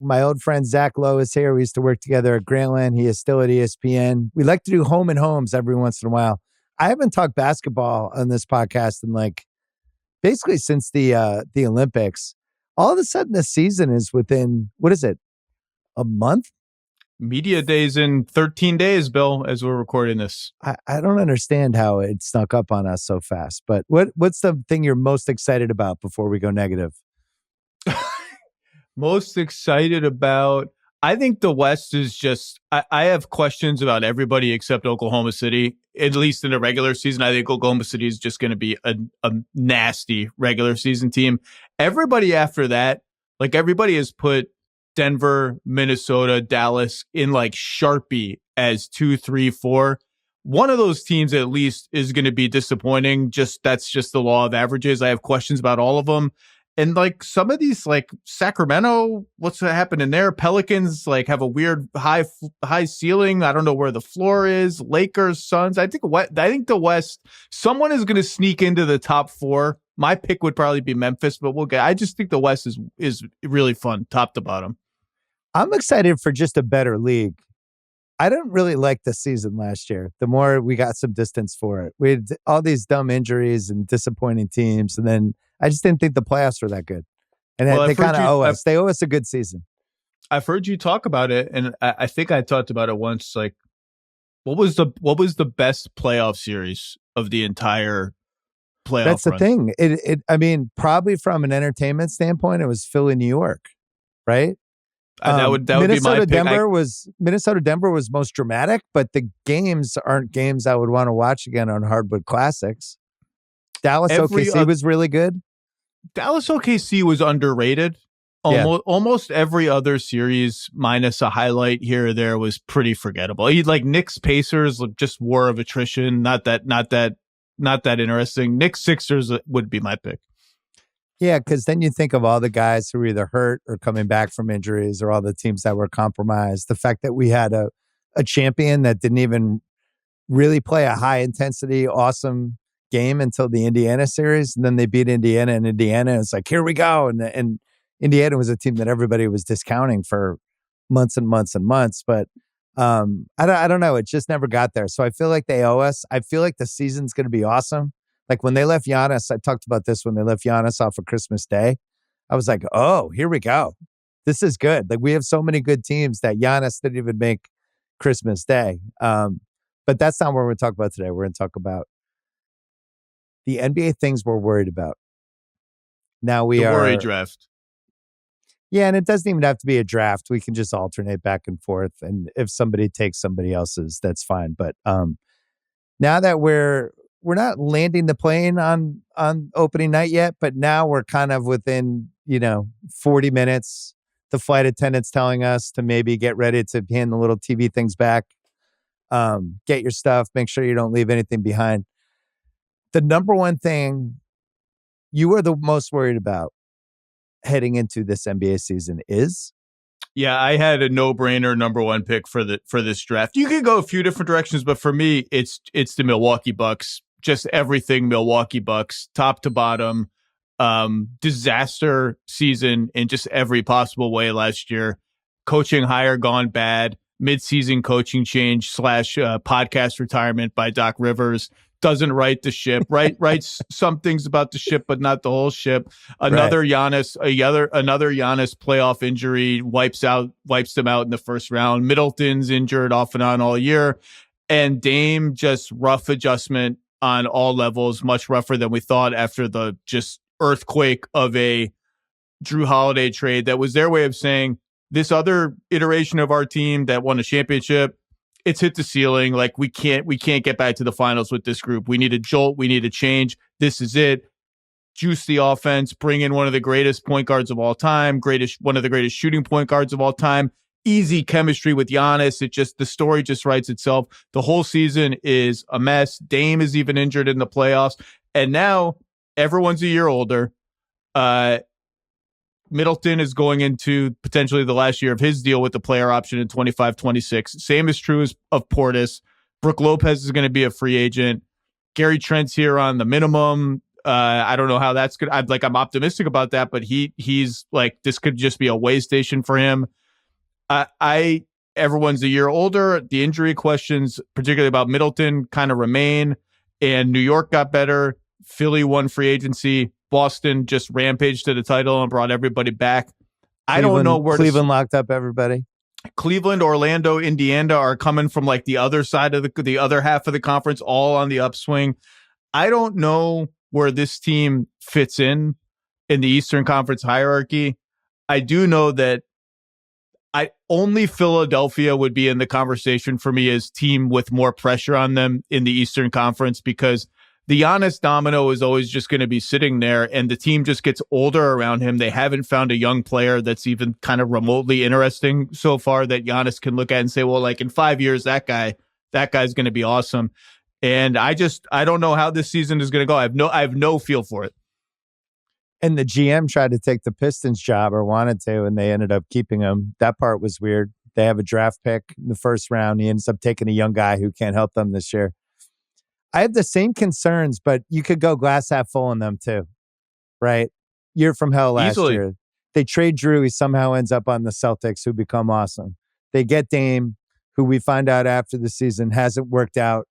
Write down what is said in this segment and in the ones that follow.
My old friend Zach Lowe is here. We used to work together at Grantland. He is still at ESPN. We like to do home and homes every once in a while. I haven't talked basketball on this podcast in basically since the Olympics. All of a sudden, the season is within, what is it, a month? Media days in 13 days, Bill, as we're recording this. I don't understand how it snuck up on us so fast. But what's the thing you're most excited about before we go negative? Most excited about, I think the West is just, I have questions about everybody except Oklahoma City, at least in the regular season. I think Oklahoma City is just going to be a nasty regular season team. Everybody after that, like everybody has put Denver, Minnesota, Dallas in like Sharpie as 2, 3, 4. One of those teams at least is going to be disappointing. That's just the law of averages. I have questions about all of them. And like some of these, like Sacramento, what's happening there? Pelicans like have a weird high ceiling. I don't know where the floor is. Lakers, Suns. I think the West. Someone is going to sneak into the top 4. My pick would probably be Memphis, but I just think the West is really fun, top to bottom. I'm excited for just a better league. I didn't really like the season last year. The more we got some distance for it, we had all these dumb injuries and disappointing teams, and then I just didn't think the playoffs were that good. And they kind of owe us. They owe us a good season. I've heard you talk about it, and I think I talked about it once. Like, what was the best playoff series of the entire playoff? That's the run? thing. I mean, probably from an entertainment standpoint, it was Philly, New York, right? That would be my pick. Minnesota Denver was most dramatic, but the games aren't games I would want to watch again on Hardwood Classics. Dallas OKC was really good. Dallas OKC was underrated. Almost every other series, minus a highlight here or there, was pretty forgettable. Like Knicks Pacers, just war of attrition. Not that interesting. Knicks Sixers would be my pick. Yeah, because then you think of all the guys who were either hurt or coming back from injuries, or all the teams that were compromised. The fact that we had a champion that didn't even really play a high intensity, awesome game until the Indiana series, and then they beat Indiana, and it's like, here we go. And Indiana was a team that everybody was discounting for months and months and months. But I don't know. It just never got there. So I feel like they owe us. I feel like the season's going to be awesome. Like when they left Giannis, I talked about this when they left Giannis off of Christmas Day. I was like, oh, here we go. This is good. Like we have so many good teams that Giannis didn't even make Christmas Day. But that's not what we're going to talk about today. We're going to talk about the NBA things we're worried about. Now the worry draft. Yeah, and it doesn't even have to be a draft. We can just alternate back and forth. And if somebody takes somebody else's, that's fine. But now that we're not landing the plane on opening night yet, but now we're kind of within, 40 minutes. The flight attendant's telling us to maybe get ready to hand the little TV things back. Get your stuff. Make sure you don't leave anything behind. The number one thing you are the most worried about heading into this NBA season is? Yeah, I had a no-brainer number one pick for this draft. You could go a few different directions, but for me, it's the Milwaukee Bucks. Just everything Milwaukee Bucks, top to bottom. Disaster season in just every possible way last year. Coaching hire gone bad. Mid-season coaching change / podcast retirement by Doc Rivers. Doesn't right the ship. Writes some things about the ship, but not the whole ship. Another Giannis playoff injury wipes them out in the first round. Middleton's injured off and on all year, and Dame just rough adjustment on all levels, much rougher than we thought after the just earthquake of a Drew Holiday trade that was their way of saying this other iteration of our team that won a championship, it's hit the ceiling. Like we can't get back to the finals with this group. We need a jolt. We need a change. This is it. Juice the offense. Bring in one of the greatest point guards of all time. One of the greatest shooting point guards of all time. Easy chemistry with Giannis. The story just writes itself. The whole season is a mess. Dame is even injured in the playoffs, and now everyone's a year older. Middleton is going into potentially the last year of his deal with the player option in 25-26. Same is true of Portis. Brook Lopez is going to be a free agent. Gary Trent's here on the minimum. I don't know how that's good. I'm optimistic about that, but he's like, this could just be a way station for him. Everyone's a year older. The injury questions, particularly about Middleton, kind of remain. And New York got better. Philly won free agency. Boston just rampaged to the title and brought everybody back. I don't know where Cleveland locked up everybody. Cleveland, Orlando, Indiana are coming from like the other side of the other half of the conference, all on the upswing. I don't know where this team fits in the Eastern Conference hierarchy. I do know that only Philadelphia would be in the conversation for me as team with more pressure on them in the Eastern Conference, because the Giannis domino is always just going to be sitting there, and the team just gets older around him. They haven't found a young player that's even kind of remotely interesting so far that Giannis can look at and say, well, like in 5 years, that guy's going to be awesome. And I don't know how this season is going to go. I have no feel for it. And the GM tried to take the Pistons job, or wanted to, and they ended up keeping him. That part was weird. They have a draft pick in the first round. He ends up taking a young guy who can't help them this year. I have the same concerns, but you could go glass half full on them too, right? Year from hell last year. They trade Drew. He somehow ends up on the Celtics, who become awesome. They get Dame, who we find out after the season hasn't worked out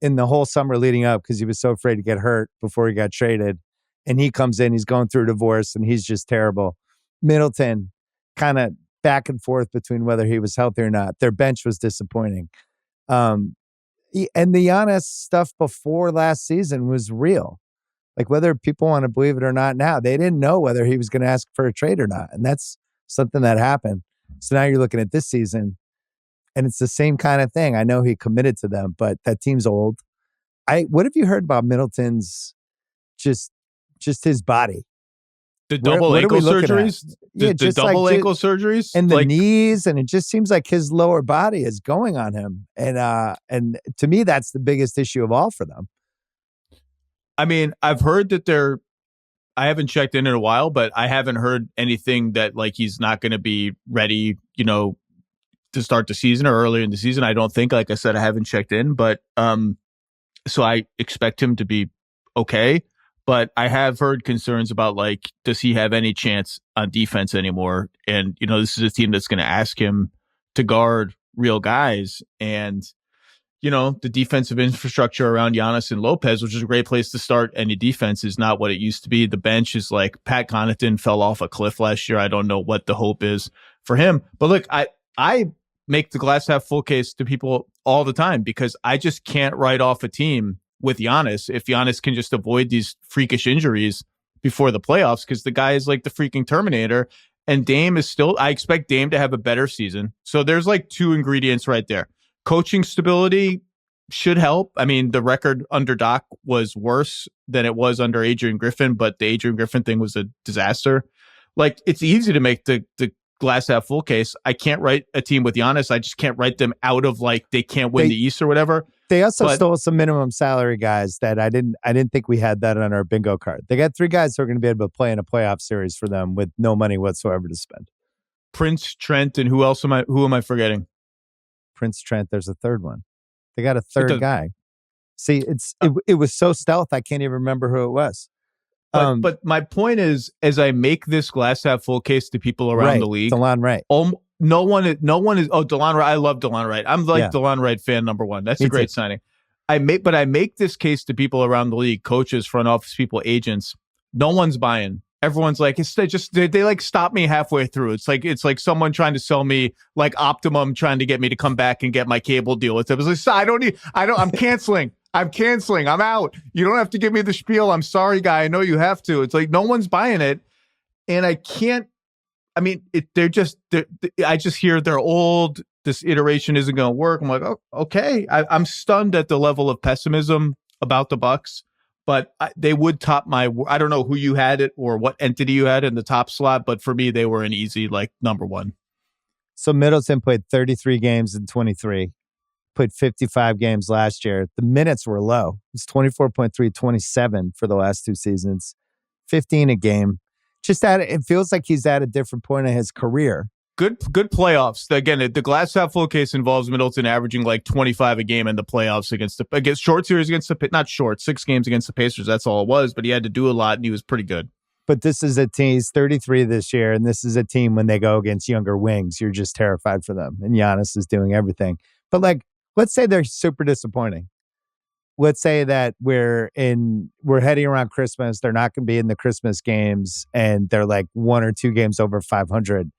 in the whole summer leading up because he was so afraid to get hurt before he got traded. And he comes in, he's going through a divorce, and he's just terrible. Middleton, kind of back and forth between whether he was healthy or not. Their bench was disappointing. And the Giannis stuff before last season was real. Like, whether people want to believe it or not now, they didn't know whether he was going to ask for a trade or not. And that's something that happened. So now you're looking at this season, and it's the same kind of thing. I know he committed to them, but that team's old. What have you heard about Middleton's just his body? The double ankle surgeries? The double ankle surgeries? And the knees, and it just seems like his lower body is going on him. And to me, that's the biggest issue of all for them. I mean, I've heard that I haven't checked in a while, but I haven't heard anything that like he's not going to be ready, to start the season or earlier in the season. I don't think, like I said, I haven't checked in, but so I expect him to be okay. But I have heard concerns about, like, does he have any chance on defense anymore? And, this is a team that's going to ask him to guard real guys. And, the defensive infrastructure around Giannis and Lopez, which is a great place to start any defense, is not what it used to be. The bench is like Pat Connaughton fell off a cliff last year. I don't know what the hope is for him. But look, I make the glass half full case to people all the time, because I just can't write off a team with Giannis if Giannis can just avoid these freakish injuries before the playoffs, because the guy is like the freaking Terminator. And Dame is still, I expect Dame to have a better season. So there's like two ingredients right there. Coaching stability should help. I mean, the record under Doc was worse than it was under Adrian Griffin, but the Adrian Griffin thing was a disaster. Like, it's easy to make the glass half full case. I can't write a team with Giannis. I just can't write them out of like they can't win the East or whatever. They also stole some minimum salary guys that I didn't think we had that on our bingo card. They got 3 guys who are going to be able to play in a playoff series for them with no money whatsoever to spend. Prince, Trent, and who am I forgetting? Prince, Trent, there's a third one. They got a third guy. See, it was so stealth I can't even remember who it was. But my point is, as I make this glass half full case to people around the league, DeLon Wright. No one is. DeLon Wright. I love DeLon Wright. I'm like DeLon Wright fan number one. That's a great signing. I make this case to people around the league, coaches, front office people, agents. No one's buying. Everyone's like, they like stop me halfway through. It's like someone trying to sell me like Optimum, trying to get me to come back and get my cable deal. It was like, I'm canceling. I'm out. You don't have to give me the spiel. I'm sorry, guy. I know you have to. It's like, no one's buying it. And I can't, I mean, I just hear they're old. This iteration isn't going to work. I'm like, oh, okay. I'm stunned at the level of pessimism about the Bucks, but they would top my, I don't know who you had it or what entity you had in the top slot, but for me, they were an easy, like, number one. So Middleton played 33 games in 23, played 55 games last year. The minutes were low. It's 24.3, 27 for the last 2 seasons, 15 a game. It feels like he's at a different point in his career. Good playoffs. Again, the glass half full case involves Middleton averaging like 25 a game in the playoffs against short series against not short, 6 games against the Pacers. That's all it was, but he had to do a lot and he was pretty good. But this is a team, he's 33 this year, and this is a team when they go against younger wings, you're just terrified for them. And Giannis is doing everything. But like, let's say they're super disappointing. Let's say that we're heading around Christmas. They're not going to be in the Christmas games, and they're like 1 or 2 games over 500.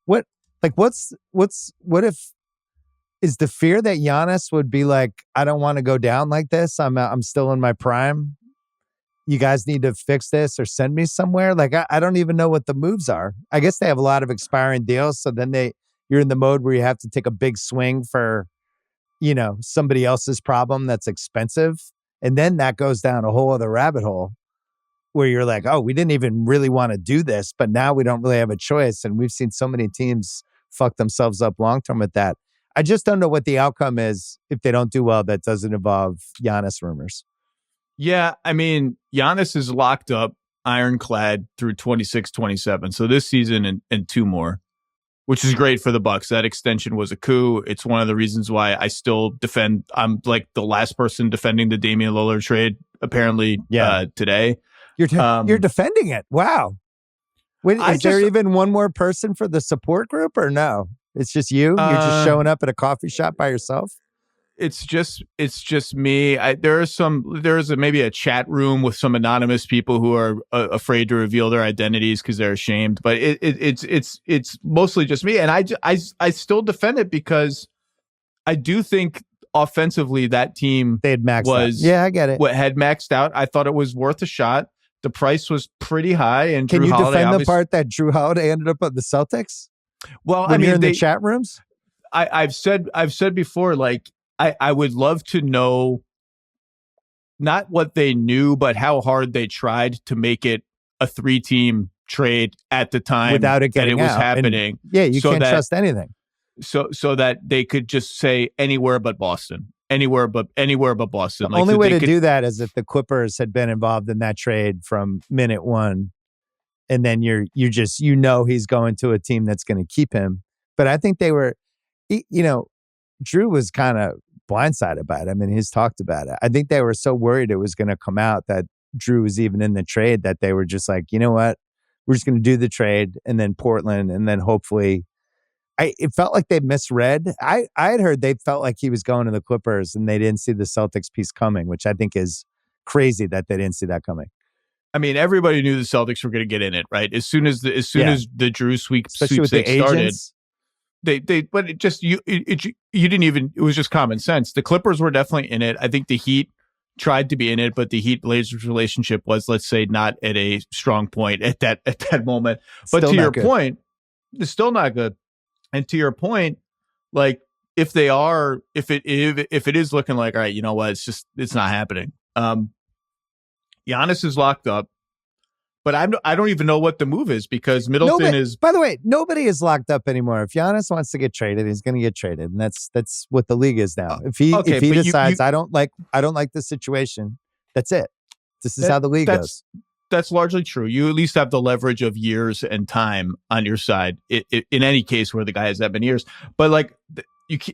What if is the fear that Giannis would be like, I don't want to go down like this. I'm still in my prime. You guys need to fix this or send me somewhere. Like, I don't even know what the moves are. I guess they have a lot of expiring deals. So then you're in the mode where you have to take a big swing for, somebody else's problem that's expensive. And then that goes down a whole other rabbit hole where you're like, oh, we didn't even really want to do this, but now we don't really have a choice. And we've seen so many teams fuck themselves up long-term with that. I just don't know what the outcome is if they don't do well that doesn't involve Giannis rumors. Yeah, I mean, Giannis is locked up, ironclad through 26-27. So this season and 2 more, which is great for the Bucks. That extension was a coup. It's one of the reasons why I still defend. I'm like the last person defending the Damian Lillard trade, apparently, today. You're defending it. Wow. Wait, is there even one more person for the support group or no? It's just you? You're just showing up at a coffee shop by yourself? It's just me. There's maybe a chat room with some anonymous people who are afraid to reveal their identities because they're ashamed. But it's mostly just me, and I still defend it because I do think offensively that team they had maxed out. Yeah, I get it. What had maxed out. I thought it was worth a shot. The price was pretty high, and can you defend the part that Drew Holiday ended up at the Celtics? Well, when you're in the chat rooms, I've said before, like. I would love to know not what they knew, but how hard they tried to make it a 3-team trade at the time without it getting was out. happening. And, you can't trust anything. So that they could just say anywhere but Boston, anywhere but Boston. The only way to do that is if the Clippers had been involved in that trade from minute 1, and then he's going to a team that's going to keep him. But I think they were, Drew was kind of blindsided by it. I mean, he's talked about it. I think they were so worried it was going to come out that Drew was even in the trade that they were just like, you know what? We're just going to do the trade and then Portland and then hopefully. It felt like they misread. I had heard they felt like he was going to the Clippers and they didn't see the Celtics piece coming, which I think is crazy that they didn't see that coming. I mean, everybody knew the Celtics were going to get in it, right? As soon as the Drew sweepstakes started. But it just you didn't even. It was just common sense. The Clippers were definitely in it. I think the Heat tried to be in it, but the Heat Blazers relationship was, let's say, not at a strong point at that moment. But still to your point, it's still not good. And to your point, like if it is looking like, all right, you know what, it's not happening. Giannis is locked up. But I don't even know what the move is because Middleton is. By the way, nobody is locked up anymore. If Giannis wants to get traded, he's going to get traded, and that's what the league is now. If he decides I don't like the situation, that's it. This is how the league goes. That's largely true. You at least have the leverage of years and time on your side. In any case where the guy has that many years, but like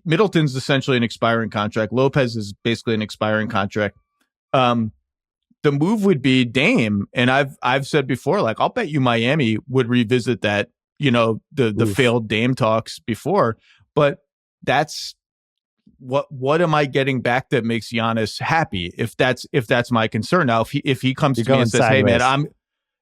Middleton's essentially an expiring contract. Lopez is basically an expiring contract. The move would be Dame, and I've said before, like I'll bet you Miami would revisit that, the failed Dame talks before. But that's what am I getting back that makes Giannis happy? If that's my concern. Now, if he comes to me and says, sideways. "Hey man,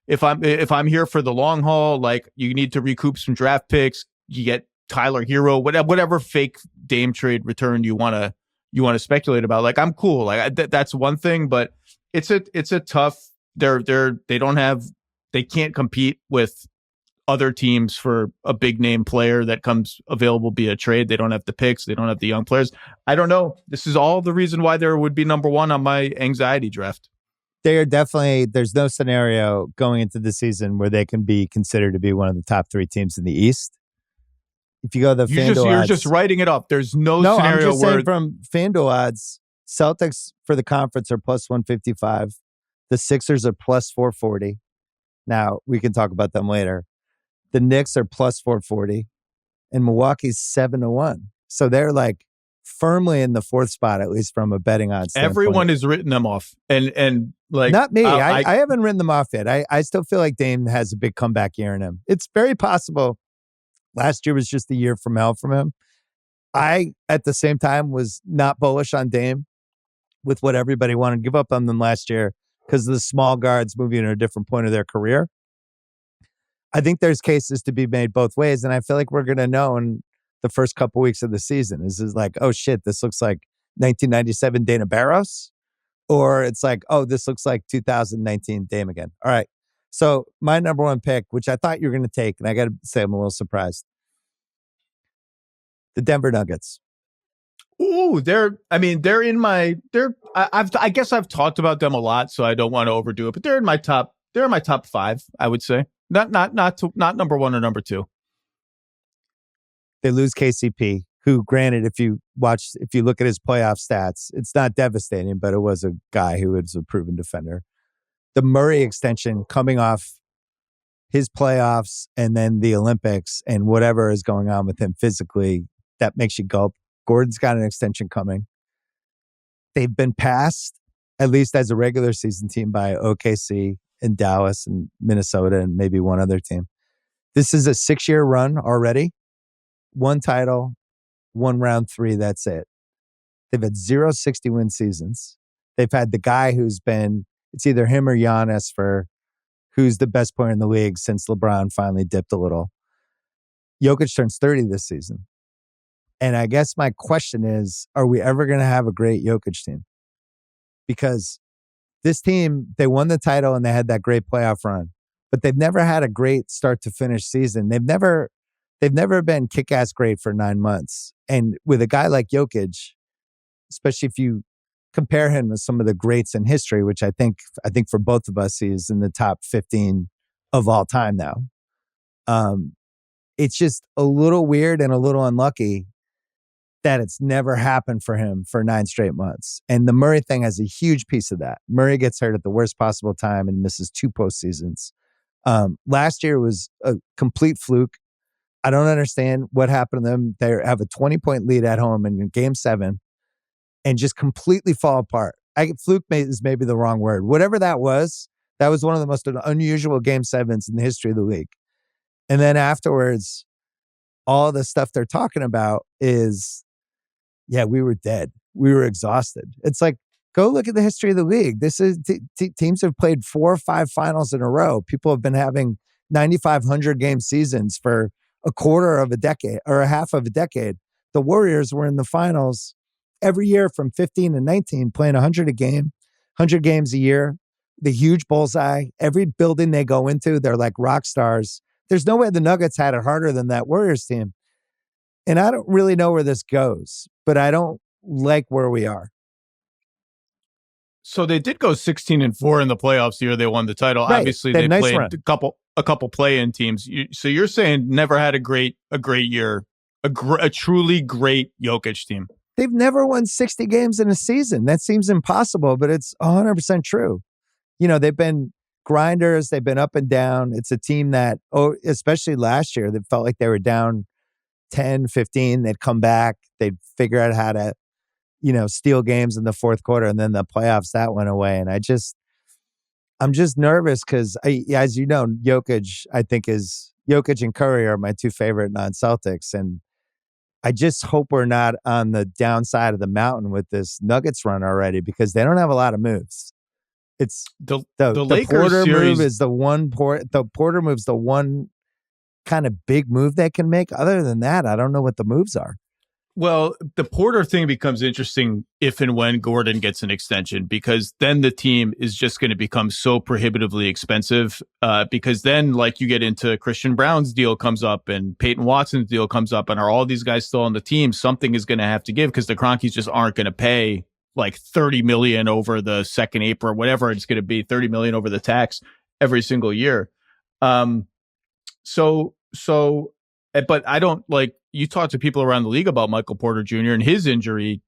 if I'm here for the long haul, like you need to recoup some draft picks, you get Tyler Hero, whatever fake Dame trade return you want to speculate about, like I'm cool. Like that's one thing, but it's a tough. They can't compete with other teams for a big name player that comes available via trade. They don't have the picks. They don't have the young players. I don't know. This is all the reason why there would be number 1 on my anxiety draft. There's no scenario going into the season where they can be considered to be one of the top 3 teams in the East. If you go to the FanDuel odds, you're just writing it up. There's no scenario I'm just where saying from FanDuel odds, Celtics for the conference are plus 155. The Sixers are plus 440. Now, we can talk about them later. The Knicks are plus 440. and Milwaukee's 7-1. So they're like firmly in the fourth spot, at least from a betting odds standpoint. Everyone has written them off, and like not me. I haven't written them off yet. I still feel like Dame has a big comeback year in him. It's very possible. Last year was just a year from hell from him. I, at the same time, was not bullish on Dame with what everybody wanted to give up on them last year because of the small guards moving at a different point of their career. I think there's cases to be made both ways, and I feel like we're going to know in the first couple weeks of the season. Is like, oh shit, this looks like 1997 Dana Barros, or it's like, oh, this looks like 2019 Dame again. All right. So my number one pick, which I thought you were going to take, and I got to say I'm a little surprised, the Denver Nuggets. Ooh, I guess I've talked about them a lot, so I don't want to overdo it, but they're in my top 5, I would say. Not number 1 or number 2. They lose KCP, who, granted, if you look at his playoff stats, it's not devastating, but it was a guy who was a proven defender. The Murray extension coming off his playoffs and then the Olympics and whatever is going on with him physically, that makes you gulp. Gordon's got an extension coming. They've been passed, at least as a regular season team, by OKC and Dallas and Minnesota and maybe one other team. This is a 6-year run already. 1 title, 1 round 3, that's it. They've had 0 60-win seasons. They've had the guy who's been, it's either him or Giannis who's the best player in the league since LeBron finally dipped a little. Jokic turns 30 this season. And I guess my question is, are we ever going to have a great Jokic team? Because this team, they won the title and they had that great playoff run, but they've never had a great start to finish season. They've never been kick-ass great for 9 months. And with a guy like Jokic, especially if you compare him with some of the greats in history, which I think for both of us, he's in the top 15 of all time now. It's just a little weird and a little unlucky that it's never happened for him for 9 straight months. And the Murray thing has a huge piece of that. Murray gets hurt at the worst possible time and misses 2 postseasons. Last year was a complete fluke. I don't understand what happened to them. They have a 20-point lead at home in Game 7 and just completely fall apart. Fluke is maybe the wrong word. Whatever that was one of the most unusual Game 7s in the history of the league. And then afterwards, all the stuff they're talking about is, yeah, we were dead. We were exhausted. It's like, go look at the history of the league. This is teams have played 4 or 5 finals in a row. People have been having 9,500 game seasons for a quarter of a decade or a half of a decade. The Warriors were in the finals every year from 15 to 19, playing 100 a game, 100 games a year, the huge bullseye. Every building they go into, they're like rock stars. There's no way the Nuggets had it harder than that Warriors team. And I don't really know where this goes, but I don't like where we are. So they did go 16-4 in the playoffs the year they won the title. Right. Obviously, they nice played run. a couple play-in teams. So you're saying never had a great year, a truly great Jokic team. They've never won 60 games in a season. That seems impossible, but it's 100% true. You know, they've been grinders. They've been up and down. It's a team that, especially last year, they felt like they were down 10, 15. They'd come back. They'd figure out how to, steal games in the fourth quarter, and then the playoffs, that went away. And I'm just nervous because, as you know, Jokic and Curry are my 2 favorite non-Celtics. And I just hope we're not on the downside of the mountain with this Nuggets run already, because they don't have a lot of moves. It's the Lakers Porter series move is the Porter move's the one kind of big move they can make. Other than that, I don't know what the moves are. Well, the Porter thing becomes interesting if and when Gordon gets an extension, because then the team is just going to become so prohibitively expensive. Because then, like, you get into Christian Brown's deal comes up and Peyton Watson's deal comes up, and are all these guys still on the team? Something is going to have to give, because the Cronkies just aren't going to pay like $30 million over the second April or whatever it's going to be, $30 million over the tax every single year. But I don't, like, you talk to people around the league about Michael Porter Jr. and his injury,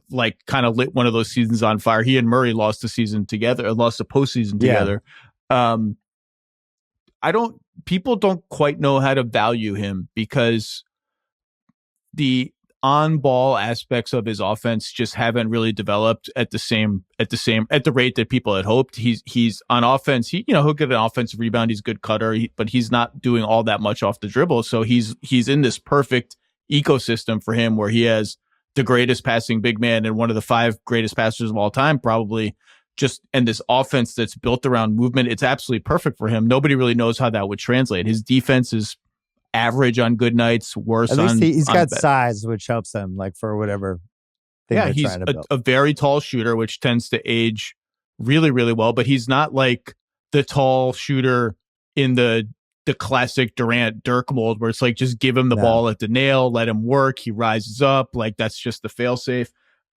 like, kind of lit one of those seasons on fire. He and Murray lost the postseason together. People don't quite know how to value him, because the on-ball aspects of his offense just haven't really developed at the rate that people had hoped. He's on offense. He'll get an offensive rebound. He's a good cutter, but he's not doing all that much off the dribble. So he's in this perfect ecosystem for him where he has the greatest passing big man and one of the 5 greatest passers of all time, probably. And this offense that's built around movement, it's absolutely perfect for him. Nobody really knows how that would translate. His defense is average on good nights, worse on. At least he's got size, which helps them, like for whatever thing they're he's trying to build. A very tall shooter, which tends to age really, really well. But he's not like the tall shooter in the classic Durant Dirk mold, where it's like just give him the ball at the nail, let him work, he rises up. Like that's just the failsafe.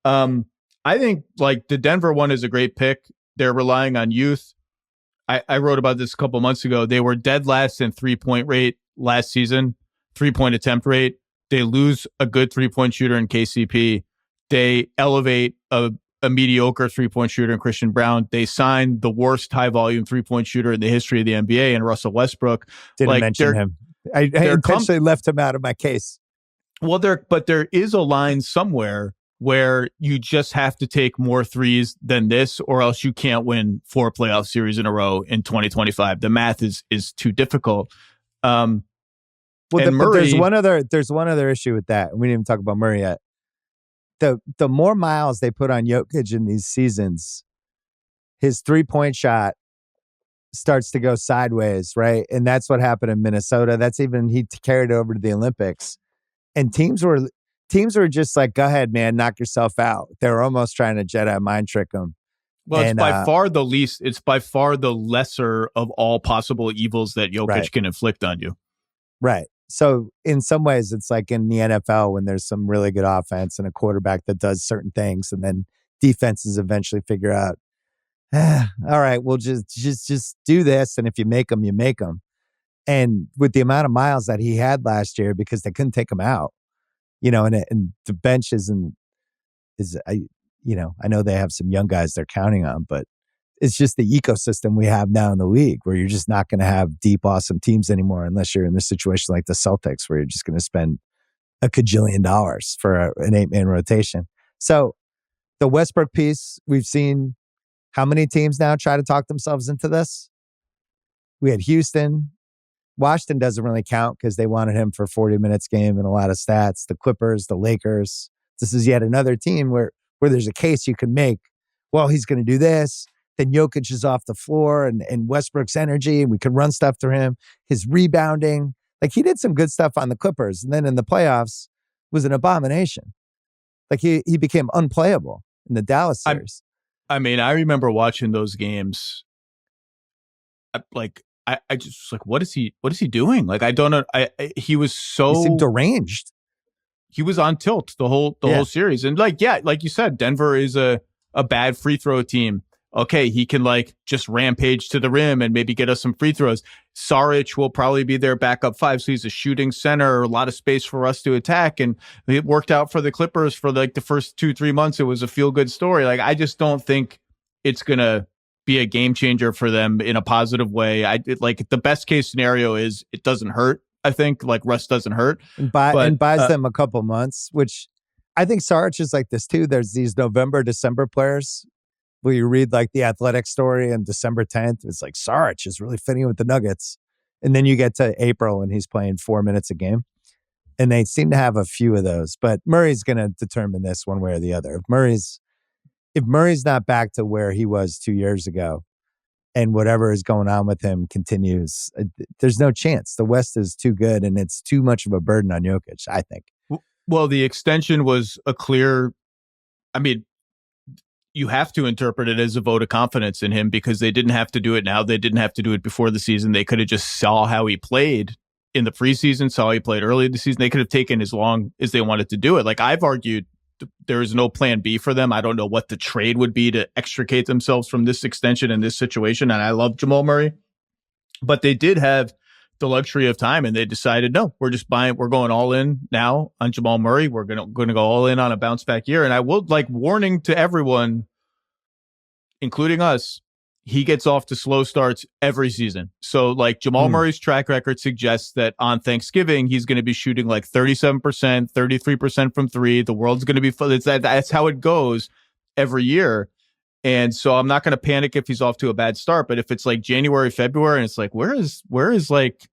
I think like the Denver one is a great pick. They're relying on youth. I wrote about this a couple months ago. They were dead last in 3-point rate last season, 3-point attempt rate. They lose a good 3-point shooter in KCP. They elevate a mediocre 3-point shooter in Christian Brown. They signed the worst high volume 3-point shooter in the history of the NBA in Russell Westbrook. Didn't mention him. I intentionally left him out of my case. Well, there is a line somewhere where you just have to take more threes than this, or else you can't win 4 playoff series in a row in 2025. The math is too difficult. But there's one other issue with that. We didn't even talk about Murray yet. The more miles they put on Jokic in these seasons, his 3-point shot starts to go sideways, right? And that's what happened in Minnesota. He carried it over to the Olympics. And teams were just like, go ahead, man, knock yourself out. They were almost trying to Jedi mind trick him. Well, it's by far the lesser of all possible evils that Jokic can inflict on you. Right. So in some ways, it's like in the NFL when there's some really good offense and a quarterback that does certain things, and then defenses eventually figure out, all right, we'll just do this, and if you make them, you make them. And with the amount of miles that he had last year, because they couldn't take him out, and the bench I know they have some young guys they're counting on, but it's just the ecosystem we have now in the league where you're just not going to have deep, awesome teams anymore unless you're in this situation like the Celtics where you're just going to spend $1 kajillion for an 8-man rotation. So the Westbrook piece, we've seen how many teams now try to talk themselves into this? We had Houston. Washington doesn't really count because they wanted him for 40 minutes game and a lot of stats. The Clippers, the Lakers. This is yet another team where there's a case you can make. Well, he's going to do this. Then Jokic is off the floor and Westbrook's energy, and we can run stuff through him. His rebounding. Like he did some good stuff on the Clippers. And then in the playoffs was an abomination. Like he became unplayable in the Dallas series. I remember watching those games. I just like, what is he doing? Like, I don't know. He seemed deranged. He was on tilt the whole series. And like you said, Denver is a bad free throw team. Okay, he can like just rampage to the rim and maybe get us some free throws. Saric will probably be their backup 5. So he's a shooting center, a lot of space for us to attack. And it worked out for the Clippers for like the first 2-3 months. It was a feel good story. Like, I just don't think it's going to be a game changer for them in a positive way. The best case scenario is it doesn't hurt. I think like Russ doesn't hurt and buys them a couple months, which I think Saric is like this too. There's these November, December players where you read like the Athletic story on December 10th. It's like Saric is really fitting with the Nuggets. And then you get to April and he's playing 4 minutes a game. And they seem to have a few of those, but Murray's going to determine this one way or the other. If Murray's not back to where he was 2 years ago and whatever is going on with him continues, there's no chance. The West is too good and it's too much of a burden on Jokic, I think. Well, the extension was a clear, you have to interpret it as a vote of confidence in him because they didn't have to do it now. They didn't have to do it before the season. They could have just saw how he played in the preseason, saw how he played early in the season. They could have taken as long as they wanted to do it. Like I've argued, there is no plan B for them. I don't know what the trade would be to extricate themselves from this extension in this situation. And I love Jamal Murray, but they did have the luxury of time and they decided, no, we're going all in now on Jamal Murray. We're going to go all in on a bounce back year. And I will warning to everyone, including us, he gets off to slow starts every season. So like Jamal Murray's track record suggests that on Thanksgiving, he's going to be shooting like 37%, 33% from three. The world's going to be full. That's how it goes every year. And so I'm not going to panic if he's off to a bad start. But if it's like January, February, and it's like, where is like,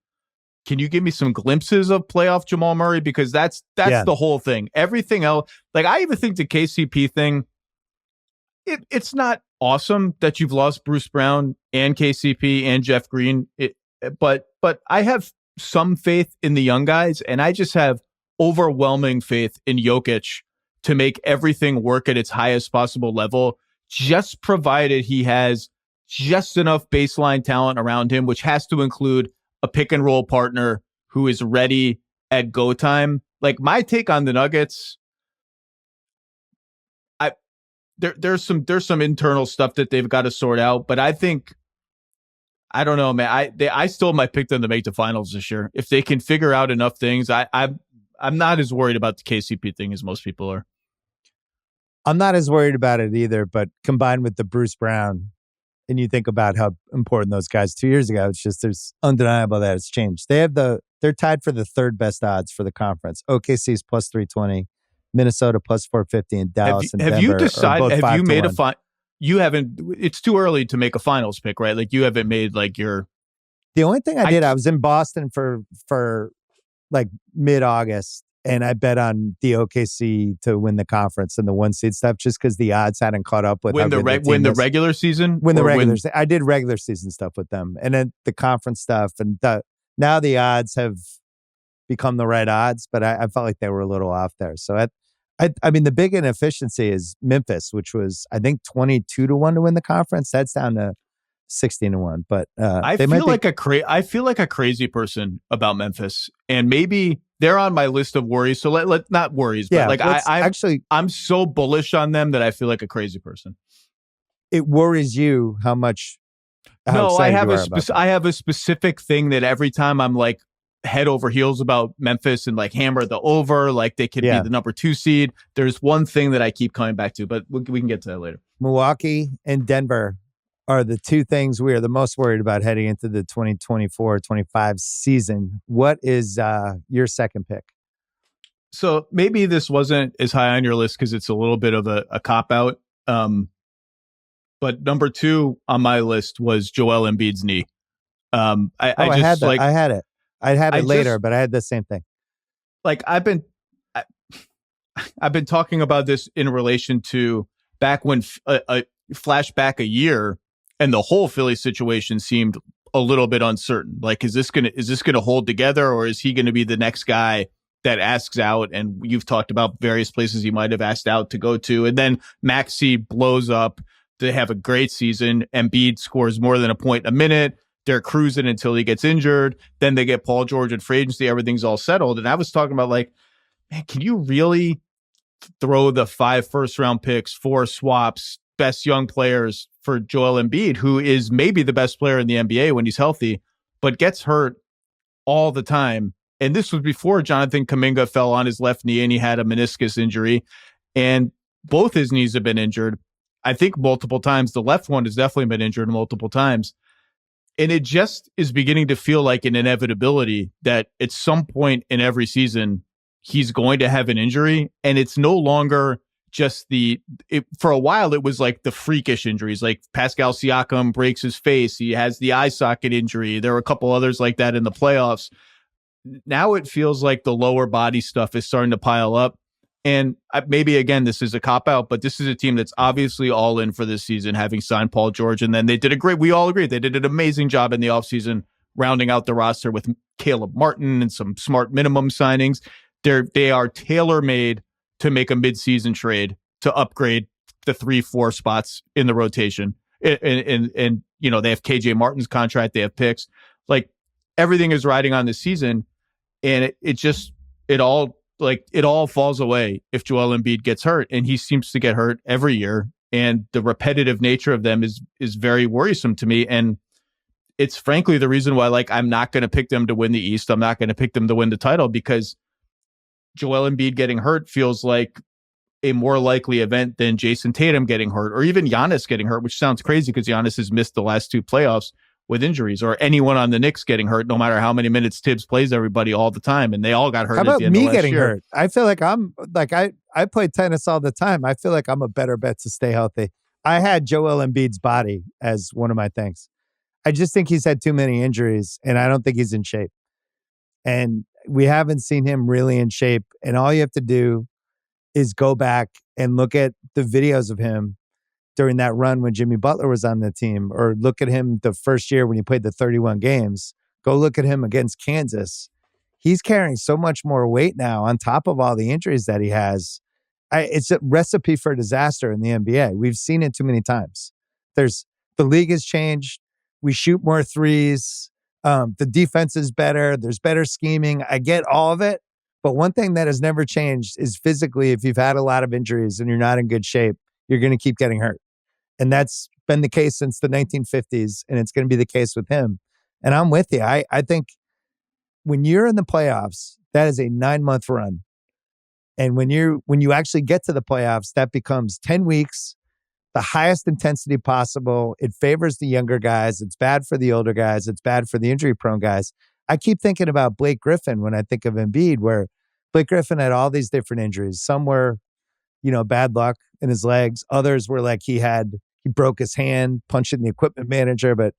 can you give me some glimpses of playoff Jamal Murray? Because that's the whole thing. Everything else, like I even think the KCP thing, it's not awesome that you've lost Bruce Brown and KCP and Jeff Green. But I have some faith in the young guys, and I just have overwhelming faith in Jokic to make everything work at its highest possible level, just provided he has just enough baseline talent around him, which has to include a pick and roll partner who is ready at go time. Like my take on the Nuggets, there's some internal stuff that they've got to sort out, but I think, I don't know, man. I still might pick them to make the finals this year if they can figure out enough things. I'm not as worried about the KCP thing as most people are. I'm not as worried about it either, but combined with the Bruce Brown, and you think about how important those guys 2 years ago, it's just, there's undeniable that it's changed. They're tied for the third best odds for the conference. OKC's plus 320, Minnesota plus 450, and Dallas and Denver. Have you decided? Have you made a you haven't? It's too early to make a finals pick, right? Like you haven't made like your. The only thing I did, I was in Boston for like mid-August, and I bet on the OKC to win the conference and the one seed stuff, just because the odds hadn't caught up with the regular season. I did regular season stuff with them, and then the conference stuff, and now the odds have become the right odds, but I felt like they were a little off there. So I mean, the big inefficiency is Memphis, which was I think 22-1 to win the conference. That's down to 16-1. But I feel like a crazy person about Memphis, and maybe they're on my list of worries. So let not worries, but I'm so bullish on them that I feel like a crazy person. It worries you how much. I have a specific thing that every time I'm like head over heels about Memphis and like hammer the over, like they could be the number 2 seed. There's one thing that I keep coming back to, but we can get to that later. Milwaukee and Denver are the two things we are the most worried about heading into the 2024-25 season. What is your second pick? So maybe this wasn't as high on your list because it's a little bit of a cop-out. But number 2 on my list was Joel Embiid's knee. I had it later, but I had the same thing. Like I've been talking about this in relation to back when a flashback a year, and the whole Philly situation seemed a little bit uncertain. Like, is this gonna hold together, or is he gonna be the next guy that asks out? And you've talked about various places he might have asked out to go to, and then Maxey blows up. They have a great season. Embiid scores more than a point a minute. They're cruising until he gets injured. Then they get Paul George and free agency. Everything's all settled. And I was talking about like, man, can you really throw the 5 first-round picks, 4 swaps, best young players for Joel Embiid, who is maybe the best player in the NBA when he's healthy, but gets hurt all the time? And this was before Jonathan Kuminga fell on his left knee and he had a meniscus injury. And both his knees have been injured, I think multiple times. The left one has definitely been injured multiple times. And it just is beginning to feel like an inevitability that at some point in every season, he's going to have an injury. And it's no longer just for a while, it was like the freakish injuries, like Pascal Siakam breaks his face. He has the eye socket injury. There were a couple others like that in the playoffs. Now it feels like the lower body stuff is starting to pile up. And maybe, again, this is a cop-out, but this is a team that's obviously all in for this season, having signed Paul George. And then we all agree, they did an amazing job in the offseason, rounding out the roster with Caleb Martin and some smart minimum signings. They are tailor-made to make a mid-season trade to upgrade the 3-4 spots in the rotation. And you know, they have KJ Martin's contract, they have picks. Like, everything is riding on this season, and it all falls away if Joel Embiid gets hurt, and he seems to get hurt every year. And the repetitive nature of them is very worrisome to me. And it's frankly the reason why, like, I'm not going to pick them to win the East. I'm not going to pick them to win the title, because Joel Embiid getting hurt feels like a more likely event than Jason Tatum getting hurt or even Giannis getting hurt, which sounds crazy because Giannis has missed the last 2 playoffs with injuries, or anyone on the Knicks getting hurt, no matter how many minutes Tibbs plays everybody all the time. And they all got hurt. How at about the end me of last getting year. hurt? I feel like I play tennis all the time. I feel like I'm a better bet to stay healthy. I had Joel Embiid's body as one of my things. I just think he's had too many injuries, and I don't think he's in shape. And we haven't seen him really in shape. And all you have to do is go back and look at the videos of him during that run when Jimmy Butler was on the team, or look at him the first year when he played the 31 games. Go look at him against Kansas. He's carrying so much more weight now on top of all the injuries that he has. It's a recipe for disaster in the NBA. We've seen it too many times. The league has changed. We shoot more threes. The defense is better. There's better scheming. I get all of it. But one thing that has never changed is physically, if you've had a lot of injuries and you're not in good shape, you're going to keep getting hurt. And that's been the case since the 1950s, and it's going to be the case with him. And I'm with you. I think when you're in the playoffs, that is a 9-month run. And when you actually get to the playoffs, that becomes 10 weeks, the highest intensity possible. It favors the younger guys. It's bad for the older guys. It's bad for the injury-prone guys. I keep thinking about Blake Griffin when I think of Embiid, where Blake Griffin had all these different injuries. Some were, bad luck in his legs. Others were like he broke his hand punching the equipment manager. But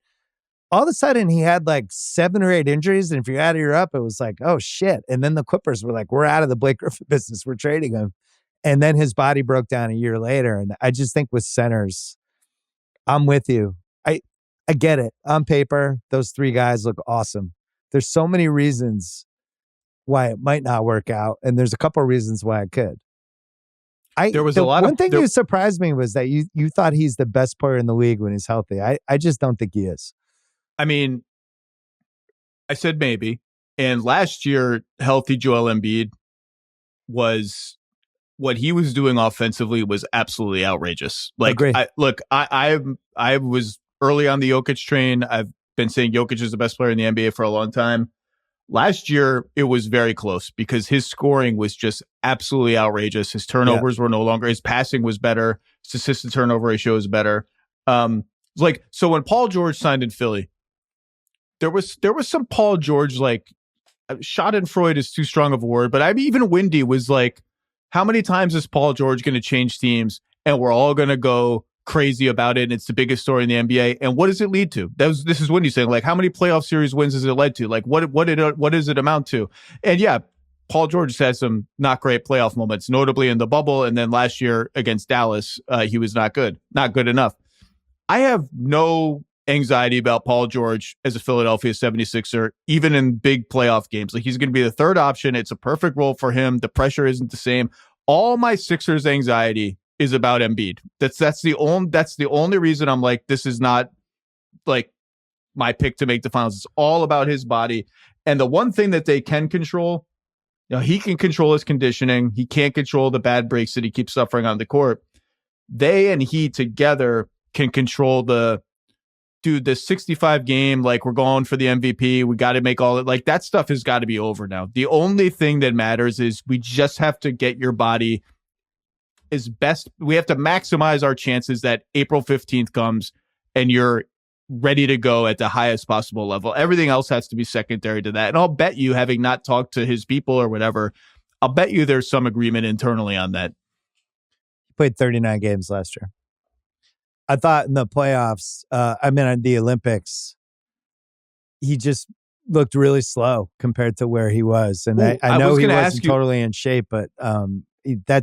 all of a sudden he had like 7 or 8 injuries. And if you added her up, it was like, oh shit. And then the Clippers were like, we're out of the Blake Griffin business. We're trading him. And then his body broke down a year later. And I just think with centers, I'm with you. I get it. On paper, those 3 guys look awesome. There's so many reasons why it might not work out. And there's a couple of reasons why it could. One thing you surprised me was that you thought he's the best player in the league when he's healthy. I just don't think he is. I mean, I said maybe. And last year, healthy Joel Embiid was what he was doing offensively was absolutely outrageous. Like, I was early on the Jokic train. I've been saying Jokic is the best player in the NBA for a long time. Last year, it was very close because his scoring was just absolutely outrageous. His turnovers were no longer, his passing was better. His assist to turnover ratio is better. So when Paul George signed in Philly, there was some Paul George, like, schadenfreude is too strong of a word, but even Windy was like, how many times is Paul George going to change teams and we're all going to go crazy about it, and it's the biggest story in the NBA? And what does it lead to? This is Windy saying, like, how many playoff series wins has it led to? Like, what does it amount to? And yeah, Paul George has had some not great playoff moments, notably in the bubble, and then last year against Dallas, he was not good enough. I have no anxiety about Paul George as a Philadelphia 76er, even in big playoff games. Like, he's going to be the third option. It's a perfect role for him. The pressure isn't the same. All my Sixers anxiety is about Embiid. That's the only reason I'm like, this is not like my pick to make the finals. It's all about his body. And the one thing that they can control, he can control his conditioning. He can't control the bad breaks that he keeps suffering on the court. They and he together can control the 65 game, like, we're going for the MVP. We got to make all it, like, that stuff has got to be over now. The only thing that matters is we just have to get your body as best. We have to maximize our chances that April 15th comes and you're ready to go at the highest possible level. Everything else has to be secondary to that. And I'll bet you, having not talked to his people or whatever, I'll bet you there's some agreement internally on that. He played 39 games last year. I thought in the playoffs, in the Olympics, he just looked really slow compared to where he was. And I know he wasn't totally in shape, but I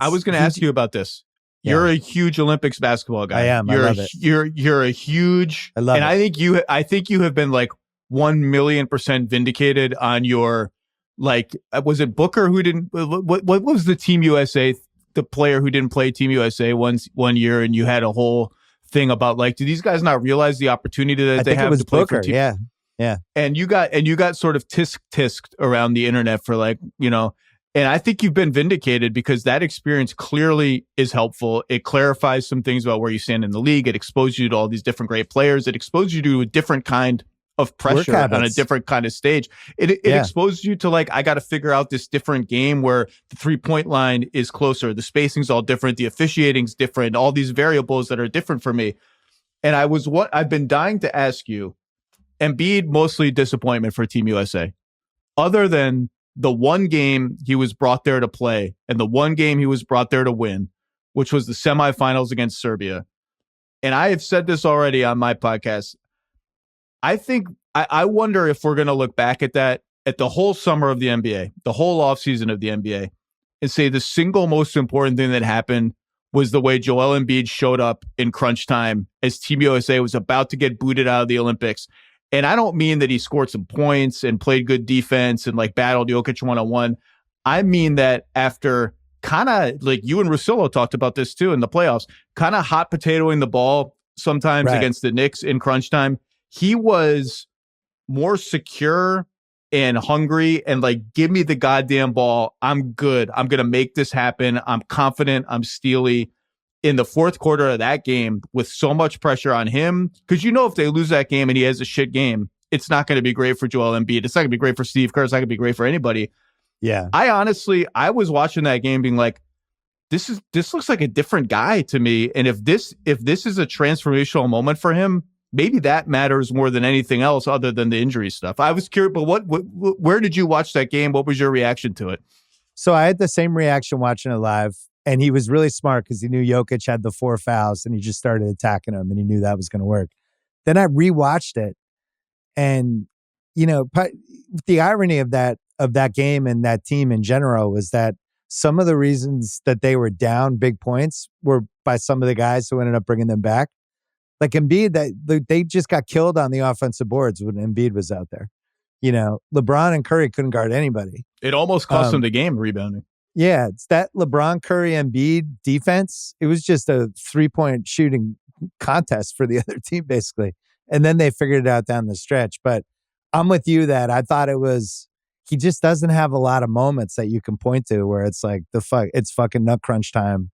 was going to ask you about this. Yeah. You're a huge Olympics basketball guy. I am. I love it. You're a huge. I love it. I think you have been like 1,000,000% vindicated on your, like, was it Booker who didn't? What was the Team USA? The player who didn't play Team USA one year, and you had a whole thing about, like, do these guys not realize the opportunity that they have to play Booker, for team? Yeah. And you got sort of tisked around the internet for, like, and I think you've been vindicated because that experience clearly is helpful. It clarifies some things about where you stand in the league. It exposed you to all these different great players. It exposed you to a different kind of pressure on a different kind of stage. It exposes you to like, I got to figure out this different game where the 3-point line is closer. The spacing's all different. The officiating's different. All these variables that are different for me. And I've been dying to ask you, Embiid, mostly disappointment for Team USA. Other than the one game he was brought there to play and the one game he was brought there to win, which was the semifinals against Serbia. And I have said this already on my podcast. I think, I wonder if we're going to look back at that, at the whole summer of the NBA, the whole offseason of the NBA, and say the single most important thing that happened was the way Joel Embiid showed up in crunch time as Team USA was about to get booted out of the Olympics. And I don't mean that he scored some points and played good defense and like battled Jokic one-on-one. I mean that after kind of like you and Russillo talked about this too in the playoffs, kind of hot potatoing the ball sometimes against the Knicks in crunch time. He was more secure and hungry and like, give me the goddamn ball. I'm good. I'm going to make this happen. I'm confident. I'm steely. In the fourth quarter of that game with so much pressure on him, because if they lose that game and he has a shit game, it's not going to be great for Joel Embiid. It's not going to be great for Steve Kerr. It's not going to be great for anybody. Yeah. I was watching that game being like, this looks like a different guy to me. And if this is a transformational moment for him, maybe that matters more than anything else other than the injury stuff. I was curious, but where did you watch that game? What was your reaction to it? So I had the same reaction watching it live. And he was really smart because he knew Jokic had the 4 fouls and he just started attacking him and he knew that was going to work. Then I rewatched it. And, the irony of that game and that team in general was that some of the reasons that they were down big points were by some of the guys who ended up bringing them back. Like Embiid, they just got killed on the offensive boards when Embiid was out there. LeBron and Curry couldn't guard anybody. It almost cost them the game rebounding. Yeah, it's that LeBron, Curry, Embiid defense. It was just a 3-point shooting contest for the other team, basically. And then they figured it out down the stretch. But I'm with you that I thought he just doesn't have a lot of moments that you can point to where it's like, it's fucking nut crunch time.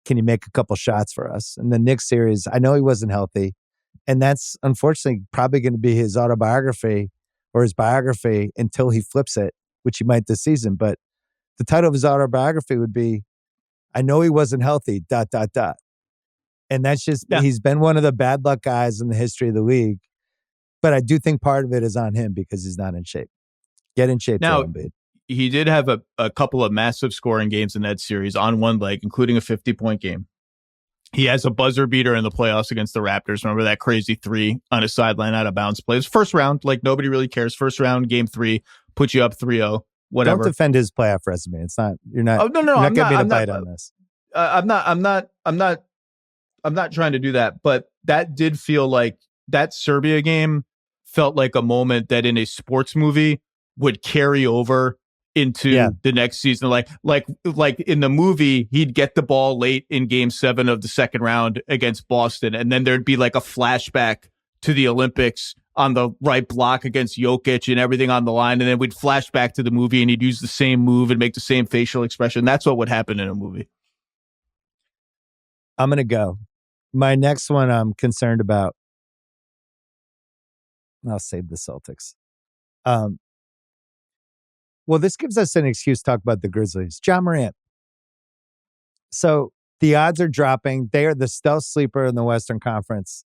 Can you make a couple shots for us? And the Knicks series, I know he wasn't healthy. And that's unfortunately probably going to be his autobiography or his biography until he flips it, which he might this season. But the title of his autobiography would be, I know he wasn't healthy, ... And that's just, he's been one of the bad luck guys in the history of the league. But I do think part of it is on him because he's not in shape. Get in shape, now, Embiid. He did have a couple of massive scoring games in that series on one leg, including a 50-point game. He has a buzzer beater in the playoffs against the Raptors. Remember that crazy 3 on a sideline out of bounds play? It was first round, like nobody really cares. First round, game 3, put you up 3-0. Whatever. Don't defend his playoff resume. It's not. You're not. Oh no, You're not getting me to I'm bite not, on this. I'm not trying to do that. But that did feel like that Serbia game felt like a moment that in a sports movie would carry over into the next season. Like in the movie, he'd get the ball late in Game 7 of the second round against Boston, and then there'd be like a flashback to the Olympics on the right block against Jokic and everything on the line. And then we'd flash back to the movie and he'd use the same move and make the same facial expression. That's what would happen in a movie. I'm going to go. My next one I'm concerned about. I'll save the Celtics. Well, this gives us an excuse to talk about the Grizzlies. Ja Morant. So the odds are dropping. They are the stealth sleeper in the Western Conference.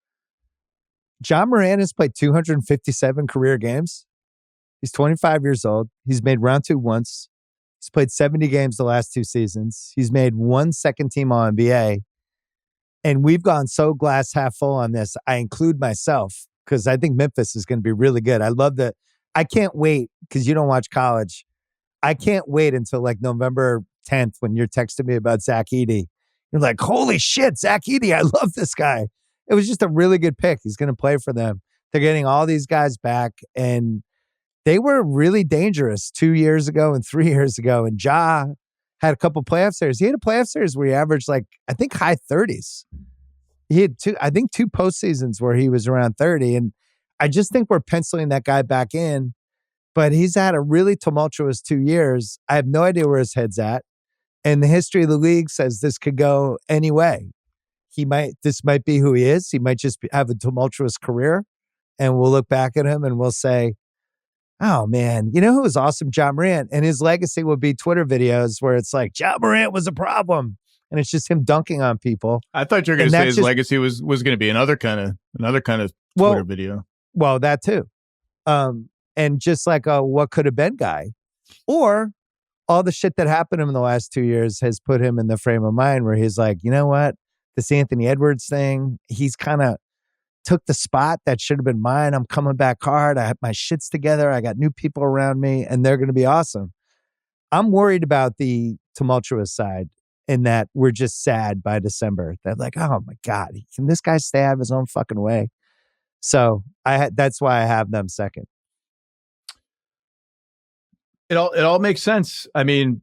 Ja Morant has played 257 career games. He's 25 years old. He's made round 2 once. He's played 70 games the last 2 seasons. He's made 1 second-team All-NBA. And we've gone so glass half full on this. I include myself because I think Memphis is going to be really good. I love that. I can't wait because you don't watch college. I can't wait until like November 10th when you're texting me about Zach Edey. You're like, holy shit, Zach Edey. I love this guy. It was just a really good pick. He's going to play for them. They're getting all these guys back. And they were really dangerous 2 years ago and 3 years ago. And Ja had a couple playoff series. He had a playoff series where he averaged like, I think high 30s. He had 2 postseasons where he was around 30. And I just think we're penciling that guy back in. But he's had a really tumultuous 2 years. I have no idea where his head's at. And the history of the league says this could go any way. This might be who he is. He might just have a tumultuous career. and we'll look back at him and we'll say, oh man, you know who was awesome? John Morant. And his legacy will be Twitter videos where it's like, John Morant was a problem. And it's just him dunking on people. I thought you were going to say his legacy was going to be another kind of Twitter video. Well, that too. And just like a what could have been guy. Or all the shit that happened to him in the last 2 years has put him in the frame of mind where he's like, you know what? This Anthony Edwards thing, he's kind of took the spot that should have been mine. I'm coming back hard. I have my shits together. I got new people around me and they're going to be awesome. I'm worried about the tumultuous side in that we're just sad by December. They're like, oh my God, can this guy stay out of his own fucking way? So that's why I have them second. It all makes sense. I mean,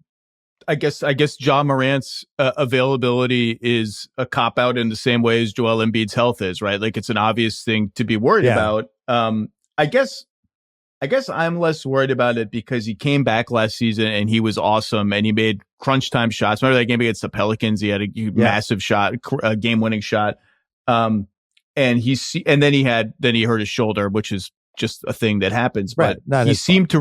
I guess John Morant's availability is a cop out in the same way as Joel Embiid's health is, right? Like it's an obvious thing to be worried about. I guess I'm less worried about it because he came back last season and he was awesome and he made crunch time shots. Remember that game against the Pelicans? He had a massive shot, a game winning shot. And then he hurt his shoulder, which is just a thing that happens. Right. But he seemed to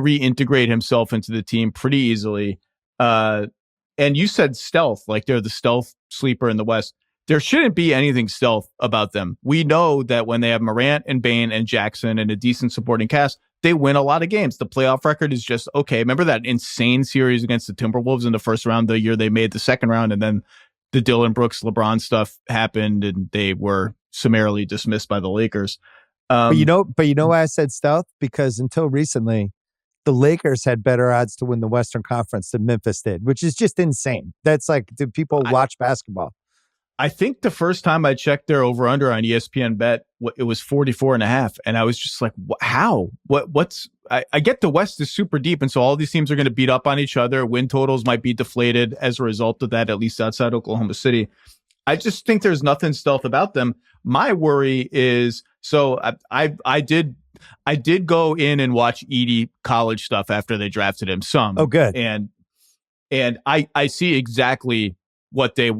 reintegrate himself into the team pretty easily. And you said stealth, like they're the stealth sleeper in the West. There shouldn't be anything stealth about them. We know that when they have Morant and Bane and Jackson and a decent supporting cast, they win a lot of games. The playoff record is just okay. Remember that insane series against the Timberwolves in the first round, the year they made the second round, and then the Dillon Brooks LeBron stuff happened and they were summarily dismissed by the Lakers. But you know why I said stealth? Because until recently, the Lakers had better odds to win the Western Conference than Memphis did, which is just insane. That's like, do people watch basketball? I think the first time I checked their over-under on ESPN Bet, it was 44.5. And I was just like, how? I get the West is super deep. And so all these teams are going to beat up on each other. Win totals might be deflated as a result of that, at least outside Oklahoma City. I just think there's nothing stealth about them. My worry is, so I did go in and watch Edey college stuff after they drafted him some. Oh, good. And I see exactly what they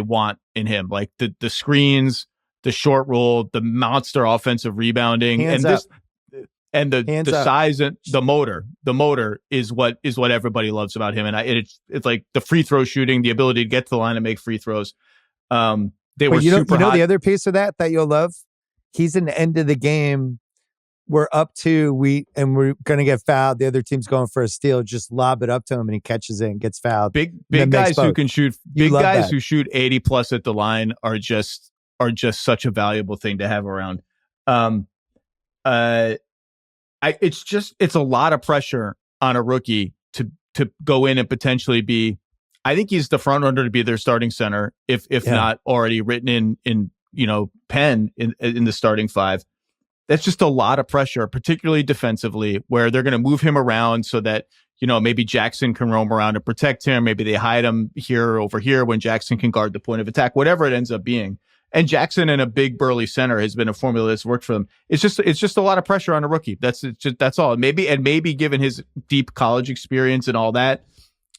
want in him, like the screens, the short roll, the monster offensive rebounding, the size and the motor. The motor is what everybody loves about him, and it's like the free throw shooting, the ability to get to the line and make free throws. Super hot. The other piece of that you'll love. He's an end of the game. We're up 2, we're going to get fouled. The other team's going for a steal. Just lob it up to him and he catches it and gets fouled. Big guys who can shoot. Big guys who shoot 80 plus at the line are just such a valuable thing to have around. It's a lot of pressure on a rookie to go in and potentially be. I think he's the front runner to be their starting center, if not already written in pen in the starting 5. That's just a lot of pressure, particularly defensively, where they're going to move him around so that, maybe Jackson can roam around and protect him. Maybe they hide him here over here when Jackson can guard the point of attack, whatever it ends up being. And Jackson in a big burly center has been a formula that's worked for them. It's just a lot of pressure on a rookie. That's all. Maybe given his deep college experience and all that,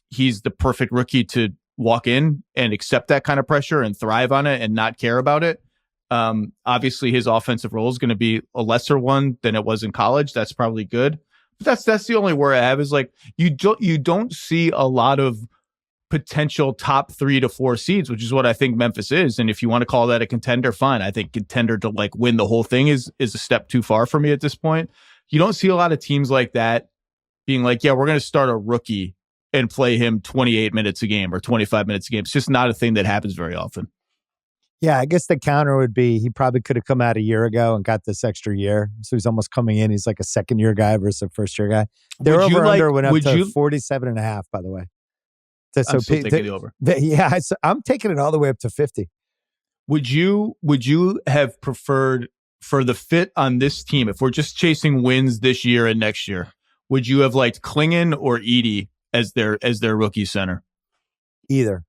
he's the perfect rookie to walk in and accept that kind of pressure and thrive on it and not care about it. Obviously his offensive role is going to be a lesser one than it was in college. That's probably good. But that's the only worry I have is like, you don't see a lot of potential top 3 to 4 seeds, which is what I think Memphis is. And if you want to call that a contender, fine. I think contender to like win the whole thing is a step too far for me at this point. You don't see a lot of teams like that being like, yeah, we're going to start a rookie and play him 28 minutes a game or 25 minutes a game. It's just not a thing that happens very often. Yeah, I guess the counter would be he probably could have come out a year ago and got this extra year. So he's almost coming in. He's like a second-year guy versus a first-year guy. Their over-under went up to 47.5, by the way. I'm still taking the over. Yeah, I'm taking it all the way up to 50. Would you have preferred for the fit on this team, if we're just chasing wins this year and next year, would you have liked Klingon or Edey as their rookie center? Either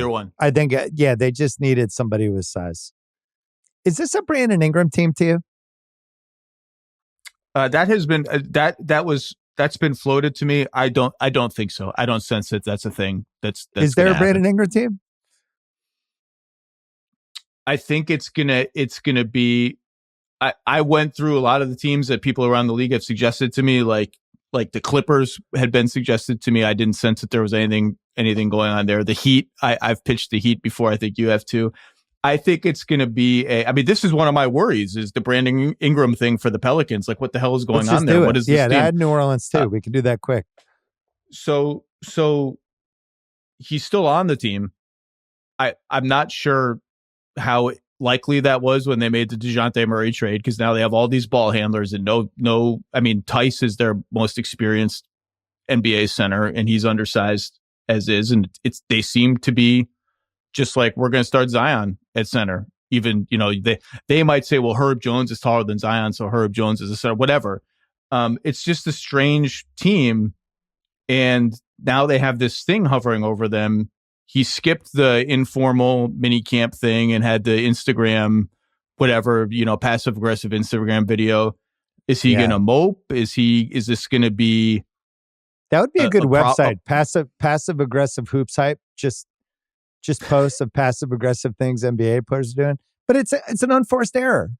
one. I think, they just needed somebody with size. Is this a Brandon Ingram team to you? That has been that's been floated to me. I don't think so. I don't sense that that's a thing. That's is there a Brandon Ingram team? I think it's gonna be I went through a lot of the teams that people around the league have suggested to me, like the Clippers had been suggested to me. I didn't sense that there was anything going on there. The Heat, I've pitched the Heat before. I think you have too. I think it's going to be this is one of my worries, is the Brandon Ingram thing for the Pelicans. Like, what the hell is going on there? What is this? Yeah, that New Orleans too. We can do that quick. So he's still on the team. I'm not sure how likely that was when they made the DeJounte Murray trade, because now they have all these ball handlers and Tice is their most experienced NBA center, and he's undersized as is, and they seem to be just like, we're going to start Zion at center. Even, they might say, well, Herb Jones is taller than Zion, so Herb Jones is a center, whatever. It's just a strange team, and now they have this thing hovering over them. He skipped the informal mini camp thing and had the Instagram, whatever, passive aggressive Instagram video. Is he going to mope? Is this going to be? That would be a good website. Passive aggressive hoops hype. Just posts of passive aggressive things NBA players are doing. But it's an unforced error.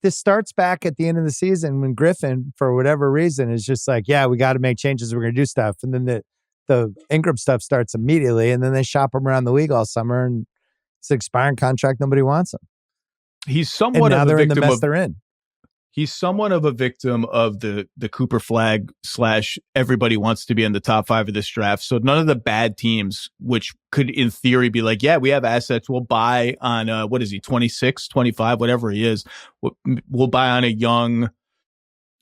This starts back at the end of the season when Griffin, for whatever reason, is just like, yeah, we got to make changes. We're going to do stuff. And then the Ingram stuff starts immediately, and then they shop him around the league all summer, and it's an expiring contract. Nobody wants him. He's somewhat of a victim in the mess they're in. He's somewhat of a victim of the Cooper flag / everybody wants to be in the top 5 of this draft. So none of the bad teams, which could in theory be like, yeah, we have assets, we'll buy on what is he, 26, 25, whatever he is. We'll buy on a young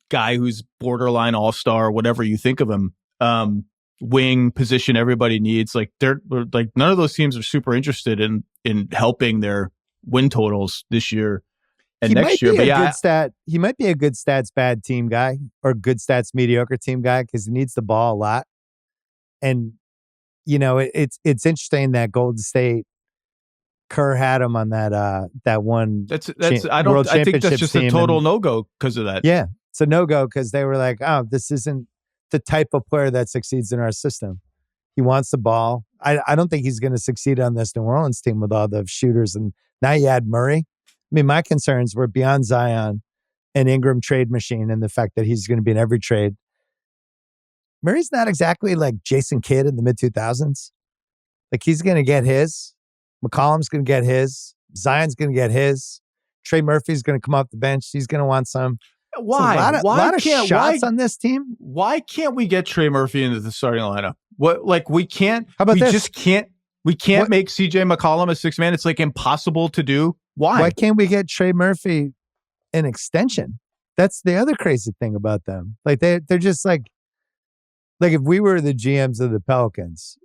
guy who's borderline all-star, whatever you think of him. Wing position everybody needs. Like, they're like, none of those teams are super interested in helping their win totals this year and next year. But he might be a good stats bad team guy or good stats mediocre team guy, because he needs the ball a lot. And it's interesting that Golden State, Kerr had him on that one. I think that's just a total no-go because of that. Yeah, it's a no-go because they were like, oh, this isn't the type of player that succeeds in our system. He wants the ball. I don't think he's going to succeed on this New Orleans team with all the shooters. And now you add Murray. I mean, my concerns were beyond Zion and Ingram trade machine and the fact that he's going to be in every trade. Murray's not exactly like Jason Kidd in the mid-2000s. Like, he's going to get his. McCollum's going to get his. Zion's going to get his. Trey Murphy's going to come off the bench. He's going to want some. Why? A lot of shots on this team. Why can't we get Trey Murphy into the starting lineup? We can't. How about we this? Just can't. We can't make CJ McCollum a 6-man. It's like impossible to do. Why can't we get Trey Murphy an extension? That's the other crazy thing about them. Like, they're just like if we were the GMs of the Pelicans,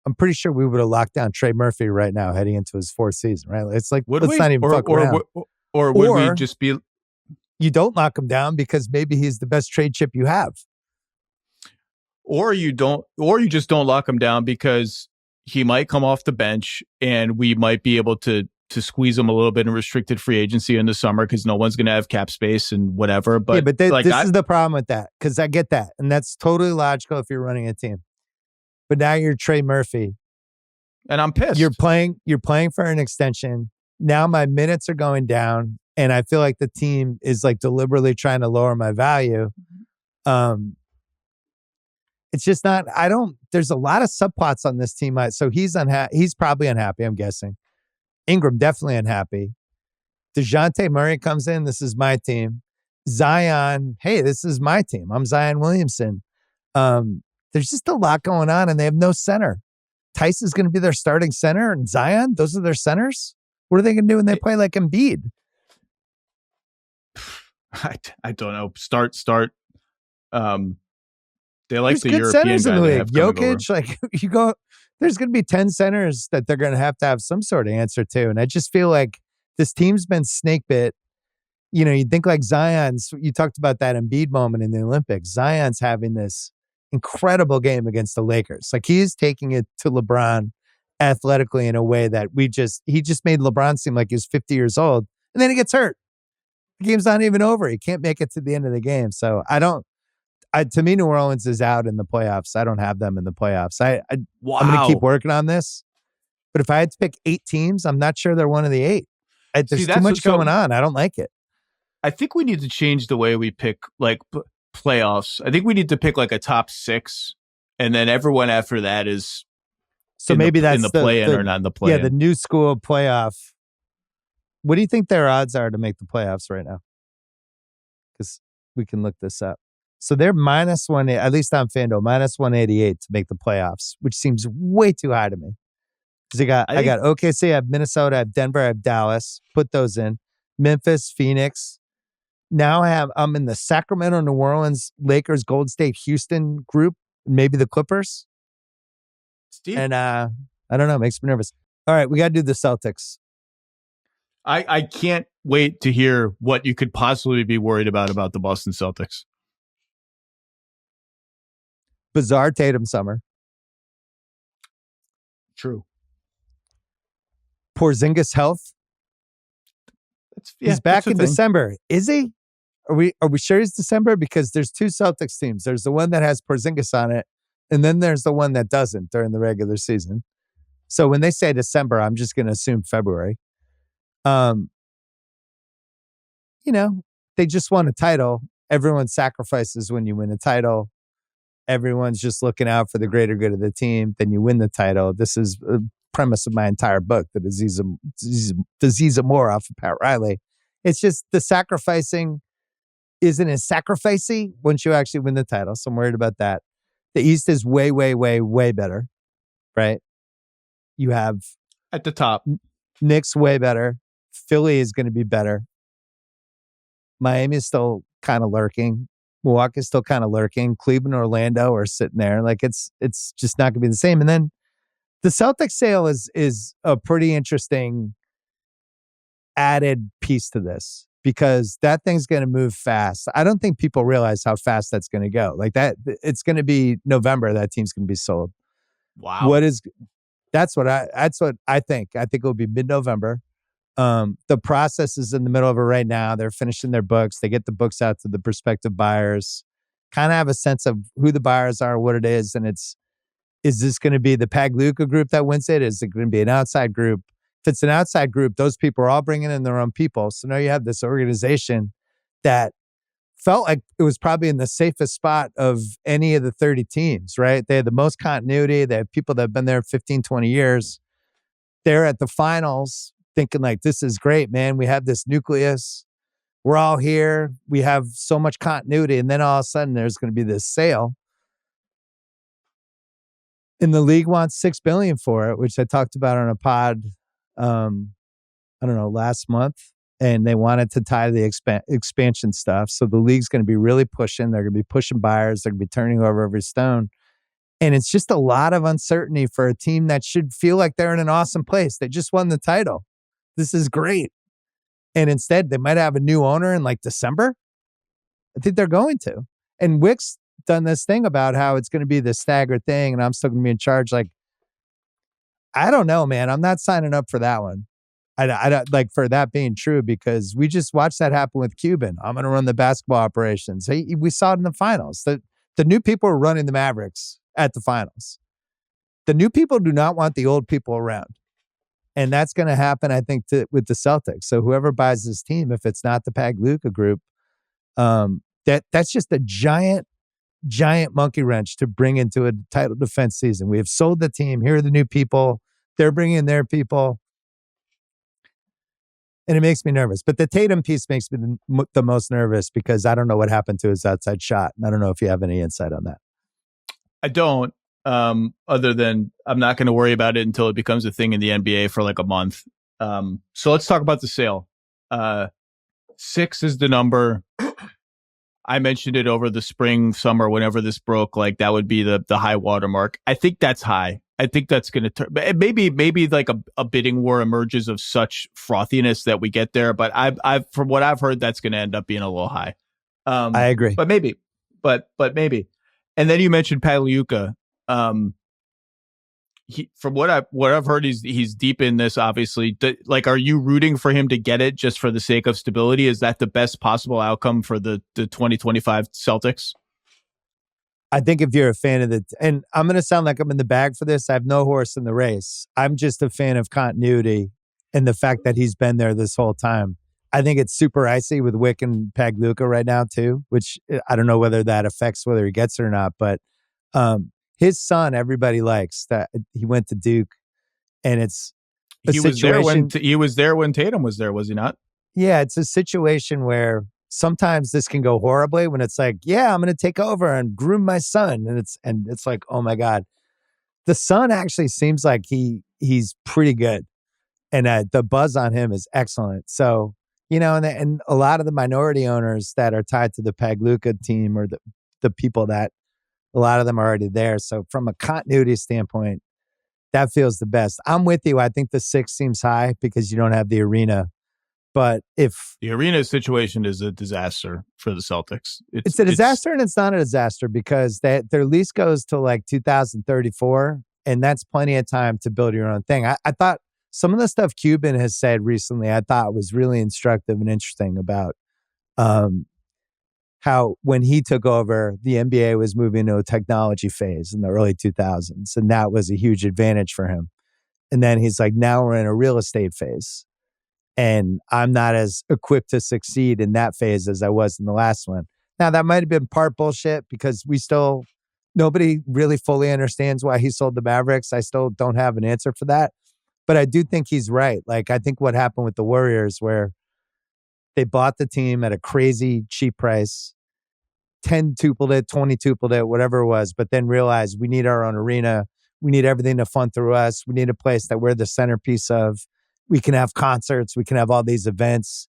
I'm pretty sure we would have locked down Trey Murphy right now heading into his 4th season, right? It's like, let's not even fuck around. Or would we just be? You don't lock him down because maybe he's the best trade chip you have. Or you just don't lock him down because he might come off the bench and we might be able to squeeze him a little bit in restricted free agency in the summer because no one's going to have cap space and whatever. But this is the problem with that, because I get that. And that's totally logical if you're running a team. But now you're Trey Murphy. And I'm pissed. You're playing for an extension. Now my minutes are going down. And I feel like the team is like deliberately trying to lower my value. It's just not, there's a lot of subplots on this team. So he's probably unhappy, I'm guessing. Ingram definitely unhappy. DeJounte Murray comes in. This is my team. Zion, hey, this is my team. I'm Zion Williamson. There's just a lot going on, and they have no center. Tice is going to be their starting center, and Zion, those are their centers. What are they going to do when they play like Embiid? I don't know. Start. They like there's the good European centers guy in the they league. have coming over. Jokic, like you go, there's going to be 10 centers that they're going to have some sort of answer to. And I just feel like this team's been snake bit. You think like Zion's, you talked about that Embiid moment in the Olympics. Zion's having this incredible game against the Lakers. Like, he's taking it to LeBron athletically in a way that he just made LeBron seem like he was 50 years old. And then he gets hurt. The game's not even over. He can't make it to the end of the game. So to me, New Orleans is out in the playoffs. I don't have them in the playoffs. Wow. I'm going to keep working on this. But if I had to pick 8 teams, I'm not sure they're one of the 8. There's too much going on. I don't like it. I think we need to change the way we pick like playoffs. I think we need to pick like a top 6, and then everyone after that is So maybe in that's the play-in or not in the play-in. Yeah, the new school playoff. What do you think their odds are to make the playoffs right now? Because we can look this up. So they're minus one, at least on FanDuel, minus 188 to make the playoffs, which seems way too high to me. Because I got OKC, I have Minnesota, I have Denver, I have Dallas. Put those in. Memphis, Phoenix. Now I'm in the Sacramento, New Orleans, Lakers, Golden State, Houston group, maybe the Clippers. Steve? And I don't know, it makes me nervous. All right, we got to do the Celtics. I can't wait to hear what you could possibly be worried about the Boston Celtics. Bizarre Tatum summer. True. Porzingis health. He's back in December. Is he? Are we sure he's December? Because there's 2 Celtics teams. There's the one that has Porzingis on it, and then there's the one that doesn't during the regular season. So when they say December, I'm just going to assume February. They just won a title. Everyone sacrifices when you win a title. Everyone's just looking out for the greater good of the team. Then you win the title. This is a premise of my entire book, the disease of more off of Pat Riley. It's just the sacrificing isn't as sacrificey once you actually win the title. So I'm worried about that. The East is way, way, way, way better, right? You have at the top. Knicks way better. Philly is going to be better. Miami is still kind of lurking. Milwaukee is still kind of lurking. Cleveland, Orlando are sitting there. Like it's just not going to be the same. And then the Celtics sale is a pretty interesting added piece to this because that thing's going to move fast. I don't think people realize how fast that's going to go. Like that, it's going to be November. That team's going to be sold. Wow. That's what I think. I think it'll be mid-November. The process is in the middle of it right now. They're finishing their books. They get the books out to the prospective buyers, kind of have a sense of who the buyers are, what it is. And is this going to be the Pagluca group that wins it? Is it going to be an outside group? If it's an outside group, those people are all bringing in their own people. So now you have this organization that felt like it was probably in the safest spot of any of the 30 teams, right? They have the most continuity. They have people that have been there 15, 20 years. They're at the finals thinking like, this is great, man. We have this nucleus. We're all here. We have so much continuity. And then all of a sudden there's going to be this sale. And the league wants $6 billion for it, which I talked about on a pod, last month. And they wanted to tie the expansion stuff. So the league's going to be really pushing. They're going to be pushing buyers. They're going to be turning over every stone. And it's just a lot of uncertainty for a team that should feel like they're in an awesome place. They just won the title. This is great. And instead, they might have a new owner in like December. I think they're going to. And Wick's done this thing about how it's going to be this staggered thing and I'm still going to be in charge. Like, I don't know, man. I'm not signing up for that one. I don't like for that being true because we just watched that happen with Cuban. I'm going to run the basketball operations. We saw it in the finals. The new people are running the Mavericks at the finals. The new people do not want the old people around. And that's going to happen, I think, with the Celtics. So whoever buys this team, if it's not the Pagluca group, that's just a giant monkey wrench to bring into a title defense season. We have sold the team. Here are the new people. They're bringing in their people. And it makes me nervous. But the Tatum piece makes me the most nervous because I don't know what happened to his outside shot. And I don't know if you have any insight on that. I don't, other than I'm not going to worry about it until it becomes a thing in the NBA for like a month. So let's talk about the sale. 6 is the number. I mentioned it over the spring, summer, whenever this broke, like that would be the high water mark. I think that's high. I think that's going to turn. Maybe like a bidding war emerges of such frothiness that we get there. But I've from what I've heard, that's going to end up being a little high. I agree. But maybe. And then you mentioned Pagliuca. From what I've heard, he's deep in this. Obviously, like, are you rooting for him to get it just for the sake of stability? Is that the best possible outcome for the 2025 Celtics? I think if you're a fan of and I'm going to sound like I'm in the bag for this. I have no horse in the race. I'm just a fan of continuity and the fact that he's been there this whole time. I think it's super icy with Wick and Pagluka right now too, which I don't know whether that affects whether he gets it or not. But his son, everybody likes that he went to Duke, and it's a He was situation. he was there when Tatum was there, was he not? Yeah, it's a situation where sometimes this can go horribly when it's like, yeah, I'm going to take over and groom my son, and it's like, oh my God, the son actually seems like he's pretty good, and the buzz on him is excellent. So and a lot of the minority owners that are tied to the Pagluka team or the people that a lot of them are already there. So from a continuity standpoint, that feels the best. I'm with you. I think the 6 seems high because you don't have the arena. But if the arena situation is a disaster for the Celtics, it's a disaster, and it's not a disaster because their lease goes to like 2034, and that's plenty of time to build your own thing. I thought some of the stuff Cuban has said recently, I thought was really instructive and interesting about how when he took over, the NBA was moving to a technology phase in the early 2000s, and that was a huge advantage for him. And then he's like, now we're in a real estate phase. And I'm not as equipped to succeed in that phase as I was in the last one. Now, that might have been part bullshit because nobody really fully understands why he sold the Mavericks. I still don't have an answer for that. But I do think he's right. Like, I think what happened with the Warriors, where they bought the team at a crazy cheap price, 10-tupled it, 20-tupled it, whatever it was, but then realized we need our own arena. We need everything to fund through us. We need a place that we're the centerpiece of. We can have concerts. We can have all these events,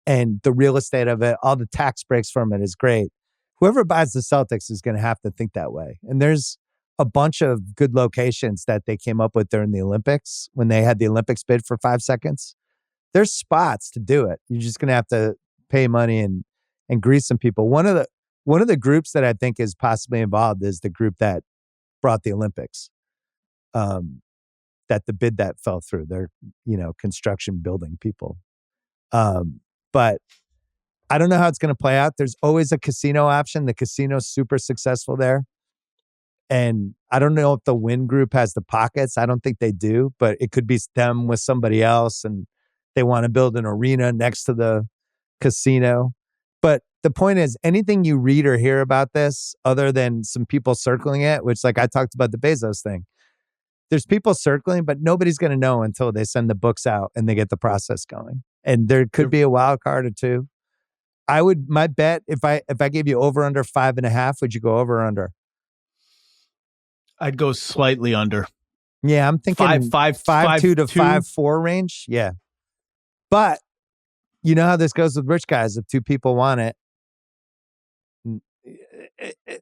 and the real estate of it, all the tax breaks from it is great. Whoever buys the Celtics is going to have to think that way. And there's a bunch of good locations that they came up with during the Olympics when they had the Olympics bid for 5 seconds. There's spots to do it. You're just going to have to pay money and grease some people. One of the groups that I think is possibly involved is the group that brought the Olympics. That the bid that fell through. They're, construction building people. But I don't know how it's going to play out. There's always a casino option. The casino's super successful there. And I don't know if the Wynn Group has the pockets. I don't think they do, but it could be them with somebody else, and they want to build an arena next to the casino. But the point is, anything you read or hear about this, other than some people circling it, which, like I talked about the Bezos thing, there's people circling, but nobody's going to know until they send the books out and they get the process going. And there could be a wild card or two. My bet, if I gave you over under 5.5, would you go over or under? I'd go slightly under. Yeah, I'm thinking 5.2 to 5.4 range. Yeah. But you know how this goes with rich guys. If 2 people want it,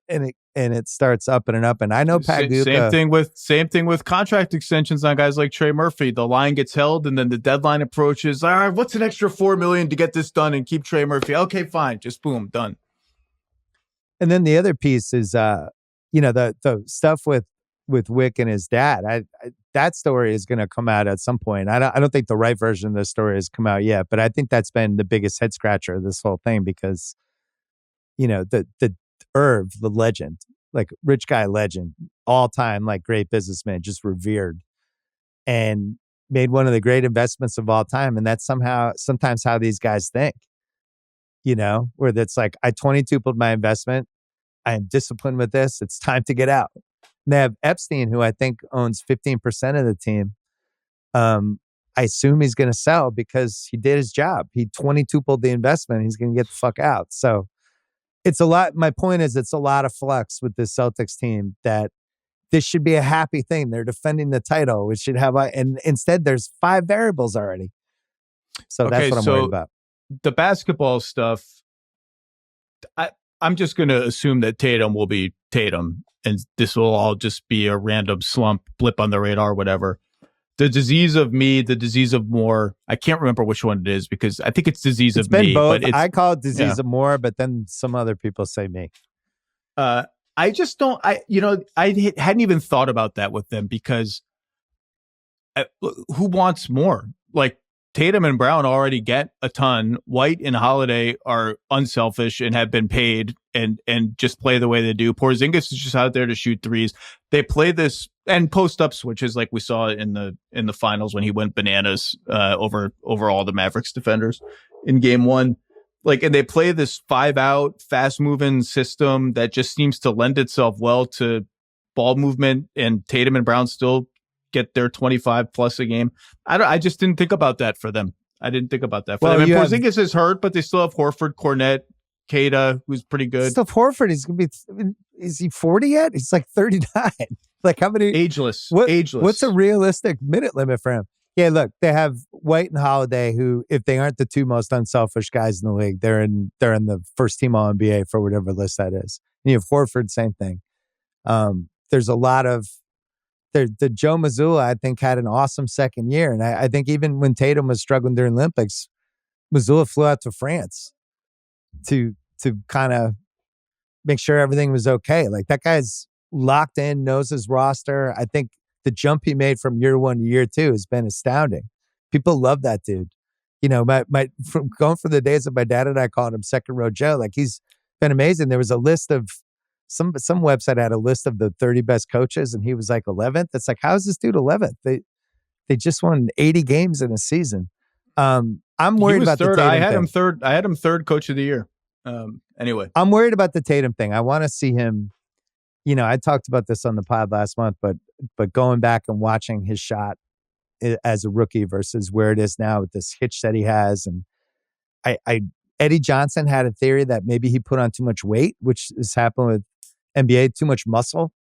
and it starts up and up. And I know Pagluka. Same thing with contract extensions on guys like Trey Murphy. The line gets held, and then the deadline approaches. All right, what's an extra $4 million to get this done and keep Trey Murphy? Okay, fine, just boom, done. And then the other piece is, the stuff with Wick and his dad. That story is going to come out at some point. I don't think the right version of the story has come out yet, but I think that's been the biggest head scratcher of this whole thing because, the Irv, the legend, like rich guy legend, all time, like great businessman, just revered, and made one of the great investments of all time. And that's sometimes how these guys think, where that's like, I 22-tupled my investment. I am disciplined with this. It's time to get out. And they have Epstein, who I think owns 15% of the team. I assume he's going to sell because he did his job. He 22-tupled the investment. He's going to get the fuck out. So it's a lot. My point is, it's a lot of flux with the Celtics team that this should be a happy thing. They're defending the title. We should have, and instead there's 5 variables already. So that's what I'm worried about. The basketball stuff, I'm just going to assume that Tatum will be Tatum, and this will all just be a random slump, blip on the radar, whatever. The disease of me, the disease of more. I can't remember which one it is because I think it's disease of me. Both. But I call it disease of more, but then some other people say me. I just don't. I hadn't even thought about that with them because who wants more? Like Tatum and Brown already get a ton. White and Holiday are unselfish and have been paid and just play the way they do. Porzingis is just out there to shoot threes. They play this and post up switches like we saw in the finals when he went bananas over all the Mavericks defenders in game one. Like, and they play this 5-out fast moving system that just seems to lend itself well to ball movement, and Tatum and Brown still get their 25 plus a game. I just didn't think about that for them. I didn't think about that for them. And Porzingis is hurt, but they still have Horford, Cornette, Keita, who's pretty good. Still Horford, is he 40 yet? He's like 39. Like, how many? Ageless. What's a realistic minute limit for him? Yeah, look, they have White and Holiday, who, if they aren't the two most unselfish guys in the league, they're in the first team All NBA for whatever list that is. And you have Horford, same thing. There's a lot of the Joe Mazzulla, I think, had an awesome second year. And I think even when Tatum was struggling during the Olympics, Mazzulla flew out to France to kind of make sure everything was okay. Like, that guy's locked in, knows his roster. I think the jump he made from year one to year two has been astounding. People love that dude. You know, from going from the days of my dad and I calling him Second Row Joe, like, he's been amazing. There was a list of some website had a list of the 30 best coaches, and he was like 11th. It's like, how is this dude 11th? They just won 80 games in a season. I'm worried about third. the Tatum I had thing. him third. I had him third coach of the year. Anyway, I'm worried about the Tatum thing. I want to see him. You know, I talked about this on the pod last month, but going back and watching his shot as a rookie versus where it is now with this hitch that he has, and Eddie Johnson had a theory that maybe he put on too much weight, which has happened with NBA, too much muscle,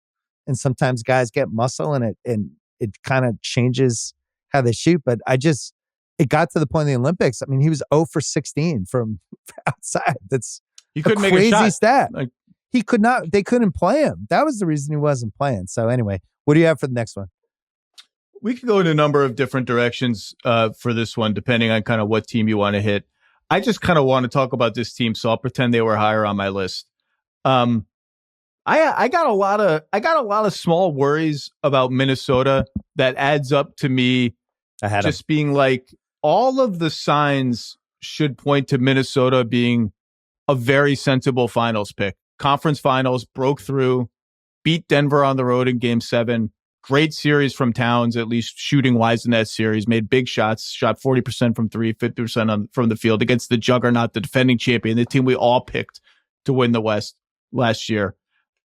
and sometimes guys get muscle and it kind of changes how they shoot. But it got to the point in the Olympics. I mean, he was 0 for 16 from outside. That's he couldn't crazy make a shot. Stat. Like, he could not. They couldn't play him. That was the reason he wasn't playing. So anyway, what do you have for the next one? we could go in a number of different directions for this one, depending on kind of what team you want to hit. I just kind of want to talk about this team, so I'll pretend they were higher on my list. I got a lot of small worries about Minnesota that adds up to me just being like, all of the signs should point to Minnesota being a very sensible finals pick. Conference finals, broke through, beat Denver on the road in game 7. Great series from Towns, at least shooting wise in that series. Made big shots, shot 40% from 3, 50% from the field against the juggernaut, the defending champion, the team we all picked to win the West last year.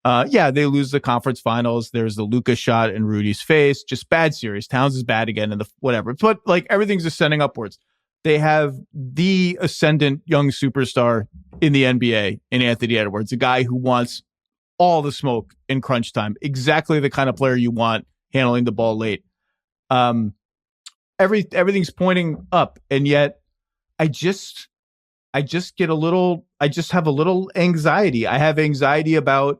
They lose the conference finals. There's the Luka shot in Rudy's face. Just bad series. Towns is bad again in the whatever. But like everything's ascending upwards. They have the ascendant young superstar in the NBA in Anthony Edwards, a guy who wants all the smoke in crunch time. Exactly the kind of player you want handling the ball late. Everything's pointing up, and yet I just have a little anxiety. I have anxiety about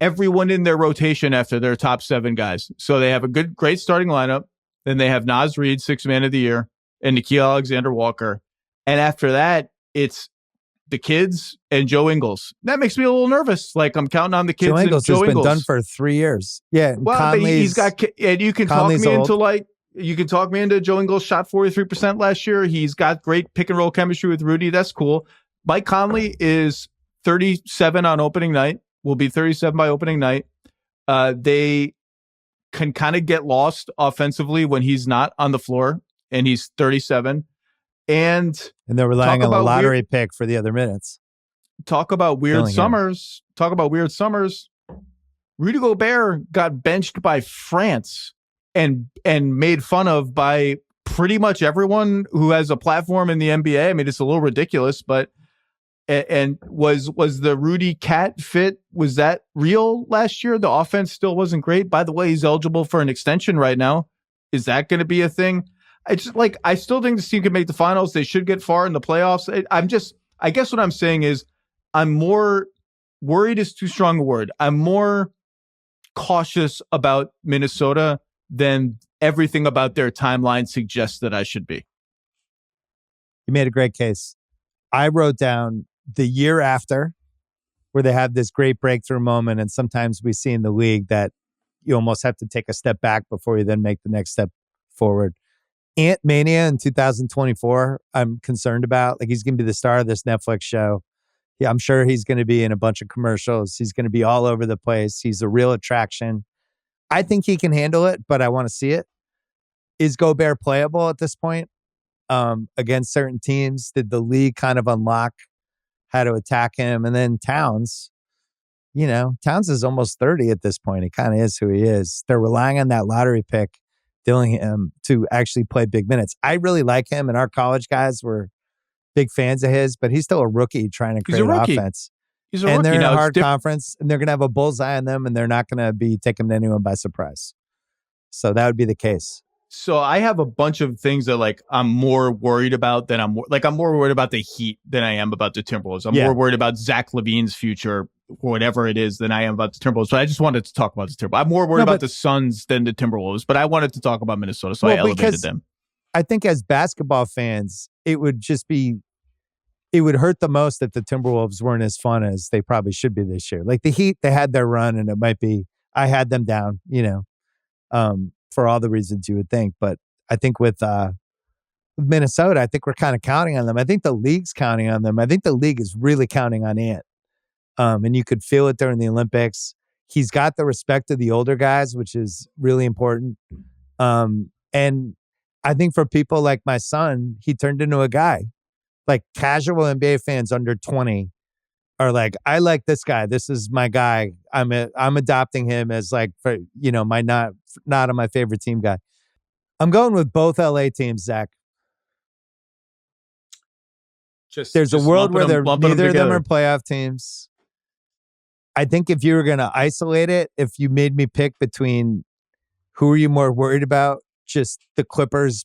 everyone in their rotation after their top 7 guys. So they have a great starting lineup. Then they have Naz Reid, 6th man of the year, and Nickeil Alexander-Walker. And after that, it's the kids and Joe Ingles. That makes me a little nervous. Like, I'm counting on the kids. Joe Ingles has been done for 3 years. Yeah. Well, but he's got, and you can Conley's talk me old. into you can talk me into Joe Ingles shot 43% last year. He's got great pick and roll chemistry with Rudy. That's cool. Mike Conley is 37 on opening night. Will be 37 by opening night. They can kind of get lost offensively when he's not on the floor, and he's 37. And they're relying on a lottery pick for the other minutes. Talk about weird summers. Rudy Gobert got benched by France and made fun of by pretty much everyone who has a platform in the NBA. I mean, it's a little ridiculous, but and was the Rudy Cat fit? Was that real last year? The offense still wasn't great. By the way, he's eligible for an extension right now. Is that going to be a thing? I still think this team can make the finals. They should get far in the playoffs. I guess what I'm saying is I'm more worried is too strong a word. I'm more cautious about Minnesota than everything about their timeline suggests that I should be. You made a great case. I wrote down the year after, where they have this great breakthrough moment. And sometimes we see in the league that you almost have to take a step back before you then make the next step forward. Ant Mania in 2024, I'm concerned about. Like, he's going to be the star of this Netflix show. Yeah, I'm sure he's going to be in a bunch of commercials. He's going to be all over the place. He's a real attraction. I think he can handle it, but I want to see it. Is Gobert playable at this point against certain teams? Did the league kind of unlock how to attack him? And then Towns, Towns is almost 30 at this point. He kind of is who he is. They're relying on that lottery pick, Dillingham, to actually play big minutes. I really like him, and our college guys were big fans of his, but he's still a rookie trying to create offense. He's a rookie. And they're in now, a hard conference, and they're going to have a bullseye on them, and they're not going to be taking anyone by surprise. So that would be the case. So I have a bunch of things that I'm more worried about than I'm more worried about the Heat than I am about the Timberwolves. I'm more worried about Zach LaVine's future, whatever it is, than I am about the Timberwolves. But I just wanted to talk about the Timberwolves. I'm more worried about the Suns than the Timberwolves, but I wanted to talk about Minnesota, so I elevated them. I think as basketball fans, it would hurt the most if the Timberwolves weren't as fun as they probably should be this year. Like the Heat, they had their run, and it might be, I had them down, for all the reasons you would think. But I think with Minnesota, I think we're kind of counting on them. I think the league's counting on them. I think the league is really counting on Ant. And you could feel it during the Olympics. He's got the respect of the older guys, which is really important. And I think for people like my son, he turned into a guy. Like casual NBA fans under 20 are like, I like this guy. This is my guy. I'm adopting him as my not on my favorite team guy. I'm going with both LA teams, Zach. There's a world where neither of them are playoff teams. I think if you were going to isolate it, if you made me pick between who are you more worried about, just the Clippers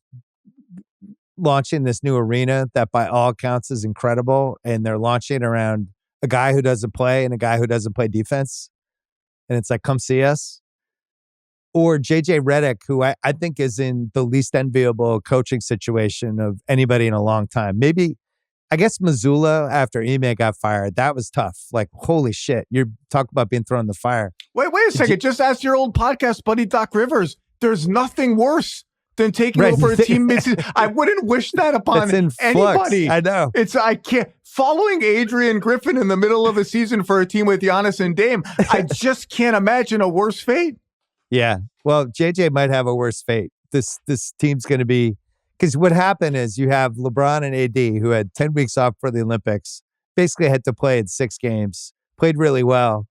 launching this new arena that by all accounts is incredible, and they're launching around a guy who doesn't play and a guy who doesn't play defense, and it's like, come see us. Or JJ Redick, who I think is in the least enviable coaching situation of anybody in a long time. Maybe, I guess Missoula after Ime got fired, that was tough. Like, holy shit, you're talking about being thrown in the fire. Wait a second. Just ask your old podcast buddy, Doc Rivers. There's nothing worse than taking over a team mid-season. I wouldn't wish that upon anybody. I know. I can't. Following Adrian Griffin in the middle of a season for a team with Giannis and Dame, I just can't imagine a worse fate. Yeah. Well, JJ might have a worse fate. This team's going to be, because what happened is you have LeBron and AD, who had 10 weeks off for the Olympics, basically had to play in 6 games, played really well.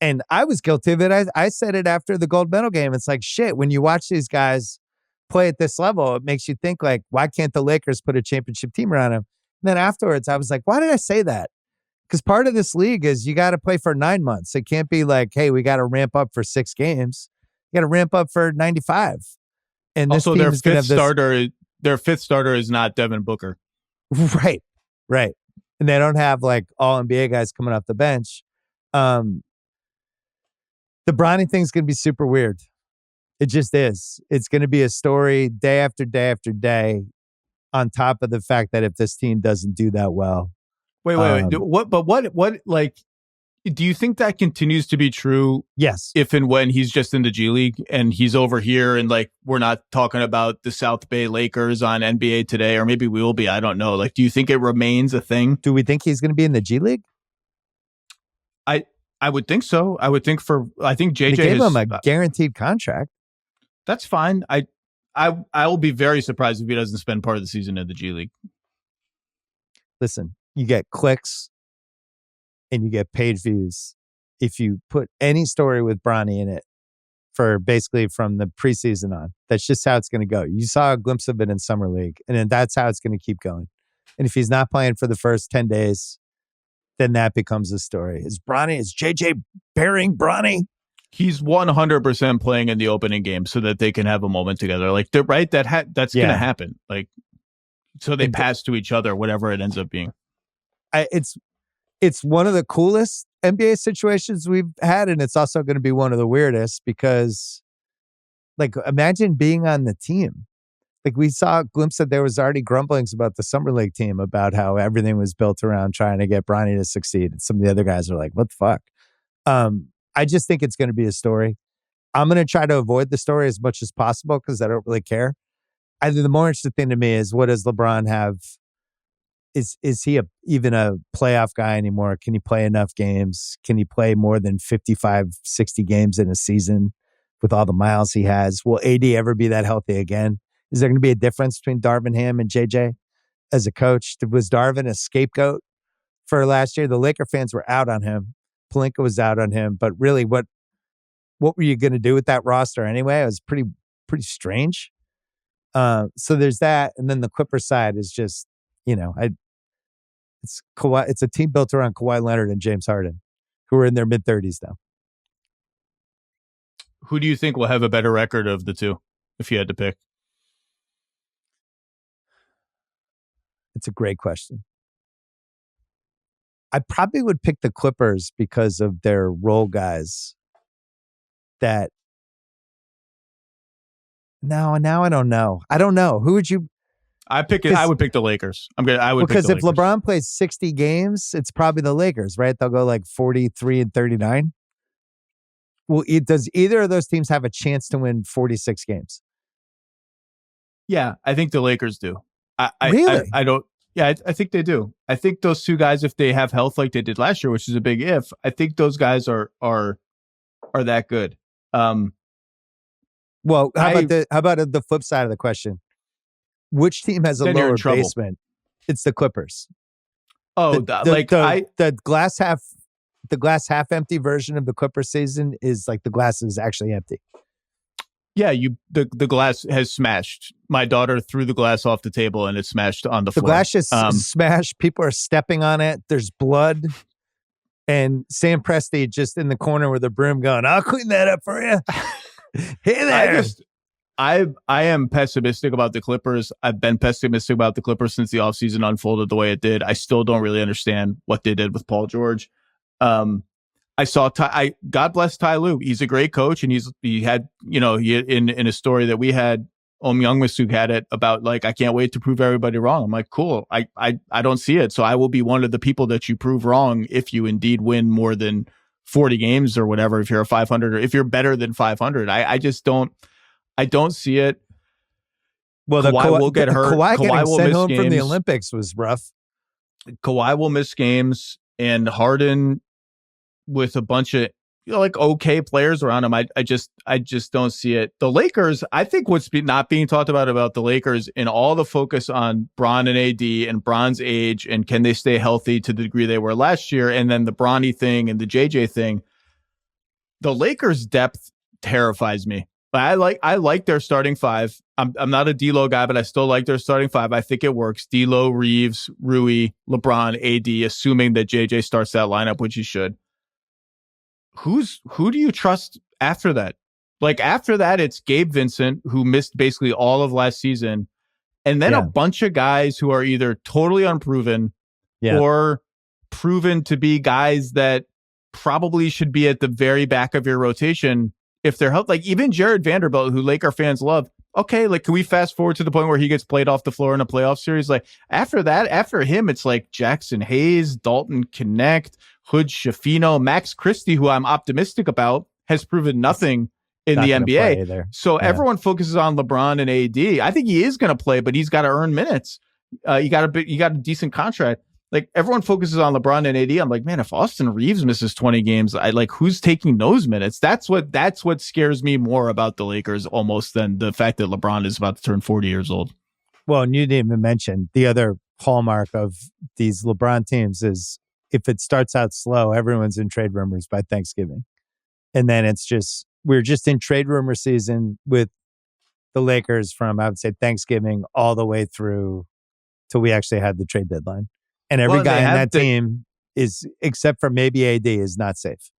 And I was guilty of it. I said it after the gold medal game. It's like, shit, when you watch these guys play at this level, it makes you think like, why can't the Lakers put a championship team around him? And then afterwards, I was like, why did I say that? Because part of this league is you got to play for 9 months. It can't be like, hey, we got to ramp up for 6 games. You got to ramp up for 95. And this also, team is going to have their fifth starter is not Devin Booker. Right. And they don't have like all NBA guys coming off the bench. The Bronny thing's going to be super weird. It just is. It's going to be a story day after day after day, on top of the fact that if this team doesn't do that well. Wait. What, like, do you think that continues to be true? Yes. If and when he's just in the G League and he's over here and like, we're not talking about the South Bay Lakers on NBA Today, or maybe we will be. I don't know. Like, do you think it remains a thing? Do we think he's going to be in the G League? I would think so. I think JJ gave him a guaranteed contract. That's fine. I will be very surprised if he doesn't spend part of the season in the G League. Listen, you get clicks and you get page views if you put any story with Bronny in it for basically from the preseason on. That's just how it's going to go. You saw a glimpse of it in Summer League, and then that's how it's going to keep going. And if he's not playing for the first 10 days, then that becomes a story. Is JJ burying Bronny? He's 100% playing in the opening game so that they can have a moment together. Like, right? That's going to happen. Like, so they pass to each other, whatever it ends up being. It's one of the coolest NBA situations we've had, and it's also going to be one of the weirdest because, like, imagine being on the team. Like, we saw a glimpse that there was already grumblings about the Summer League team about how everything was built around trying to get Bronny to succeed. And some of the other guys are like, what the fuck? I just think it's going to be a story. I'm going to try to avoid the story as much as possible because I don't really care. I think the more interesting thing to me is, what does LeBron have is he even a playoff guy anymore? Can he play enough games? Can he play more than 55, 60 games in a season with all the miles he has? Will AD ever be that healthy again? Is there going to be a difference between Darvin Ham and JJ as a coach? Was Darvin a scapegoat for last year? The Laker fans were out on him. Pelinka was out on him. But really, what were you going to do with that roster anyway? It was pretty strange. So there's that. And then the Clippers side is just, it's Kawhi. It's a team built around Kawhi Leonard and James Harden, who are in their mid-30s now. Who do you think will have a better record of the two, if you had to pick? It's a great question. I probably would pick the Clippers because of their role guys. Now I don't know. I don't know. Who would you? I would pick the Lakers. Because if LeBron plays 60 games, it's probably the Lakers, right? They'll go like 43 and 39. Well, does either of those teams have a chance to win 46 games? Yeah, I think the Lakers do. Really? I don't. Yeah, I think they do. I think those two guys, if they have health like they did last year, which is a big if, I think those guys are that good. Well, how about the flip side of the question? Which team has a lower basement? It's the Clippers. Oh, the glass half empty version of the Clippers season is like the glass is actually empty. Yeah, the glass has smashed. My daughter threw the glass off the table and it smashed on the floor. The glass just smashed. People are stepping on it. There's blood. And Sam Presti just in the corner with a broom going, I'll clean that up for you. Hey there. I am pessimistic about the Clippers. I've been pessimistic about the Clippers since the offseason unfolded the way it did. I still don't really understand what they did with Paul George. I saw God bless Ty Lue. He's a great coach, and he had in a story that we had, Youngmisuk had it about like, I can't wait to prove everybody wrong. I'm like, cool. I don't see it, so I will be one of the people that you prove wrong if you indeed win more than 40 games or whatever. If you're a 500 or if you're better than 500, I just don't. I don't see it. Well, Kawhi will get hurt. Kawhi getting will sent miss home games. from the Olympics was rough. Kawhi will miss games, and Harden with a bunch of okay players around him. I just don't see it. The Lakers, I think what's not being talked about the Lakers and all the focus on Bron and AD and Bron's age and can they stay healthy to the degree they were last year, and then the Bronny thing and the JJ thing. The Lakers' depth terrifies me. I like their starting five. I'm not a D'Lo guy, but I still like their starting five. I think it works. D'Lo, Reeves, Rui, LeBron, AD, assuming that JJ starts that lineup, which he should. Who do you trust after that? Like after that, it's Gabe Vincent, who missed basically all of last season, and then a bunch of guys who are either totally unproven or proven to be guys that probably should be at the very back of your rotation. If they're healthy, like even Jared Vanderbilt, who Laker fans love, okay, like can we fast forward to the point where he gets played off the floor in a playoff series? Like after him, it's like Jackson Hayes, Dalton Connect, Hood Schifino, Max Christie, who I'm optimistic about, has proven nothing in the NBA. So everyone focuses on LeBron and AD. I think he is going to play, but he's got to earn minutes. You got a decent contract. Like everyone focuses on LeBron and AD. I'm like, man, if Austin Reeves misses 20 games, who's taking those minutes? That's what scares me more about the Lakers almost than the fact that LeBron is about to turn 40 years old. Well, and you didn't even mention the other hallmark of these LeBron teams is if it starts out slow, everyone's in trade rumors by Thanksgiving. And then we're just in trade rumor season with the Lakers from, I would say, Thanksgiving all the way through till we actually had the trade deadline. And every guy on that team is, except for maybe AD, is not safe.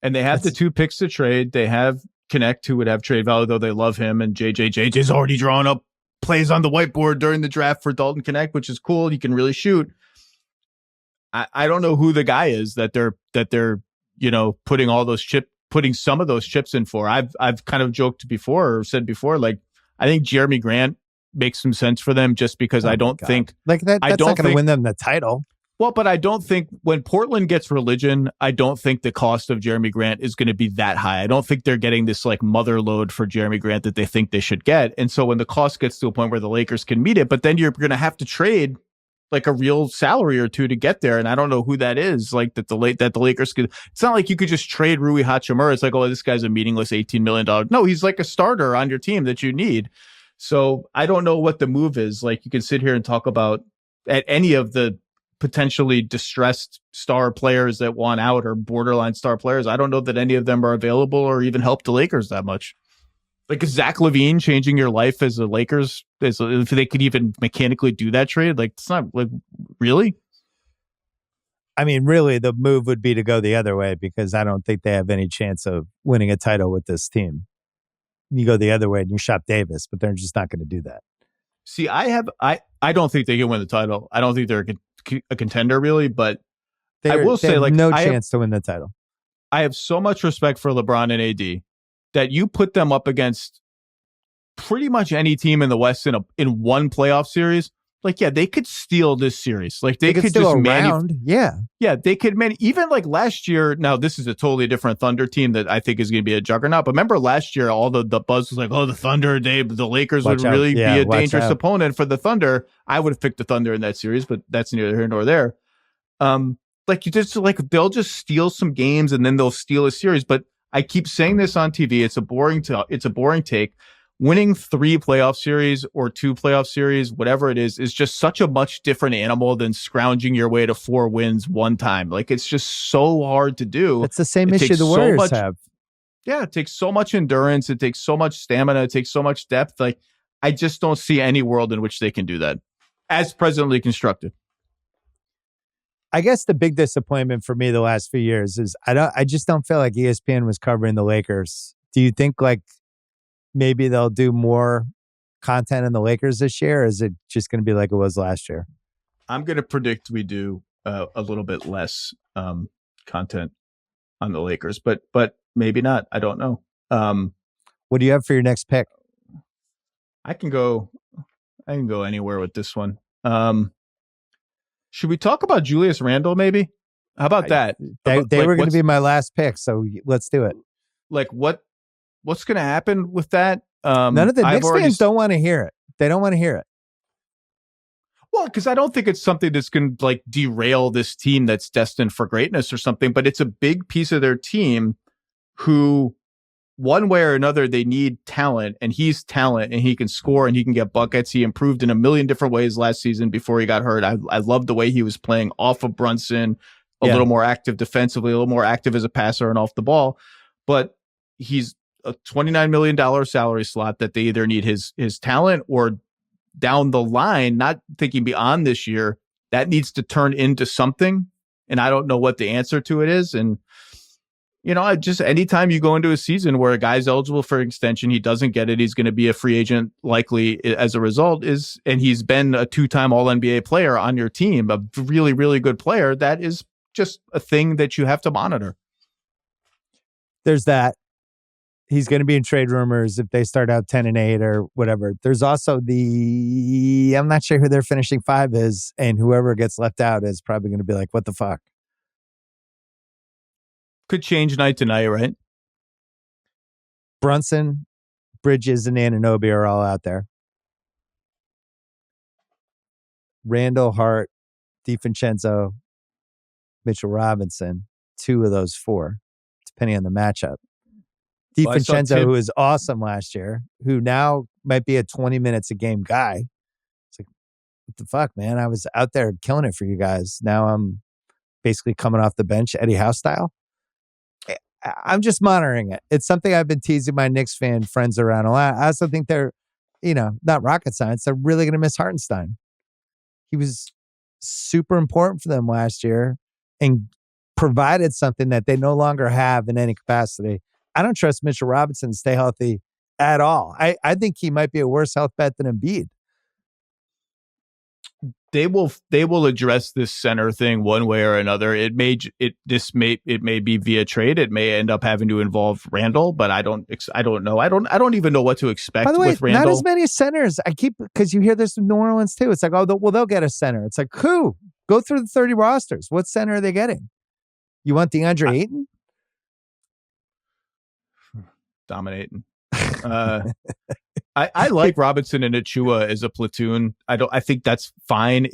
And they have the 2 picks to trade. They have Connect, who would have trade value, though they love him. And JJ's already drawn up plays on the whiteboard during the draft for Dalton Connect, which is cool. He can really shoot. I don't know who the guy is that they're putting some of those chips in for. I've kind of joked before or said before, like I think Jeremy Grant makes some sense for them just because I don't think like that. That's not going to win them the title. Well, but I don't think when Portland gets religion, I don't think the cost of Jeremy Grant is going to be that high. I don't think they're getting this like mother load for Jeremy Grant that they think they should get. And so when the cost gets to a point where the Lakers can meet it, but then you're going to have to trade like a real salary or two to get there. And I don't know who that is. Like that the Lakers could. It's not like you could just trade Rui Hachimura. It's like, oh, this guy's a meaningless $18 million. No, he's like a starter on your team that you need. So I don't know what the move is. Like you can sit here and talk about at any of the potentially distressed star players that want out or borderline star players. I don't know that any of them are available or even help the Lakers that much. Like, is Zach Levine changing your life as a Lakers? If they could even mechanically do that trade? Like, it's not like really. I mean, really, the move would be to go the other way because I don't think they have any chance of winning a title with this team. You go the other way and you shop Davis, but they're just not going to do that. See, I don't think they can win the title. I don't think they're a contender really, but I will say, like, no chance to win the title. I have so much respect for LeBron and AD that you put them up against pretty much any team in the West in one playoff series. Like, yeah, they could steal this series. Like, they could steal just around. Yeah, they could even like last year. Now, this is a totally different Thunder team that I think is going to be a juggernaut. But remember last year, all the buzz was like, oh, the Thunder, the Lakers would really be a dangerous opponent for the Thunder. I would have picked the Thunder in that series, but that's neither here nor there. Like you just like they'll just steal some games and then they'll steal a series. But I keep saying this on TV. It's a boring take. Winning 3 playoff series or 2 playoff series, whatever it is just such a much different animal than scrounging your way to 4 wins one time. Like, it's just so hard to do. It's the same issue the Warriors have. Yeah, it takes so much endurance. It takes so much stamina. It takes so much depth. Like, I just don't see any world in which they can do that as presently constructed. I guess the big disappointment for me the last few years is I just don't feel like ESPN was covering the Lakers. Do you think like maybe they'll do more content in the Lakers this year, or is it just going to be like it was last year? I'm going to predict we do a little bit less content on the Lakers, but maybe not. I don't know. What do you have for your next pick? I can go anywhere with this one. Should we talk about Julius Randle maybe? How about that? They were going to be my last pick, so let's do it. Like what's going to happen with that? None of the Knicks fans don't want to hear it. They don't want to hear it. Well, because I don't think it's something that's going to like derail this team that's destined for greatness or something, but it's a big piece of their team who one way or another, they need talent, and he's talent, and he can score and he can get buckets. He improved in a million different ways last season before he got hurt. I loved the way he was playing off of Brunson, a little more active defensively, a little more active as a passer and off the ball. But he's a $29 million salary slot that they either need his talent or down the line, not thinking beyond this year, that needs to turn into something. And I don't know what the answer to it is. And you know, just anytime you go into a season where a guy's eligible for extension, he doesn't get it, he's going to be a free agent likely as a result, and he's been a 2-time All-NBA player on your team, a really, really good player. That is just a thing that you have to monitor. There's that. He's going to be in trade rumors if they start out 10-8 or whatever. There's also I'm not sure who their finishing 5 is, and whoever gets left out is probably going to be like, what the fuck? Could change night to night, right? Brunson, Bridges, and Anunoby are all out there. Randall, Hart, DiVincenzo, Mitchell Robinson, 2 of those 4, depending on the matchup. DiVincenzo, who was awesome last year, who now might be a 20 minutes a game guy. It's like, what the fuck, man? I was out there killing it for you guys. Now I'm basically coming off the bench, Eddie House style. I'm just monitoring it. It's something I've been teasing my Knicks fan friends around a lot. I also think they're, not rocket science. They're really going to miss Hartenstein. He was super important for them last year and provided something that they no longer have in any capacity. I don't trust Mitchell Robinson to stay healthy at all. I think he might be a worse health bet than Embiid. They will address this center thing one way or another. It may be via trade. It may end up having to involve Randall, but I don't know. I don't even know what to expect. By the way, with Randall. Not as many centers. Because you hear this in New Orleans too. It's like, they'll get a center. It's like, who? Go through the 30 rosters. What center are they getting? You want DeAndre Ayton? Dominating. I like Robinson and Achua as a platoon. I think that's fine.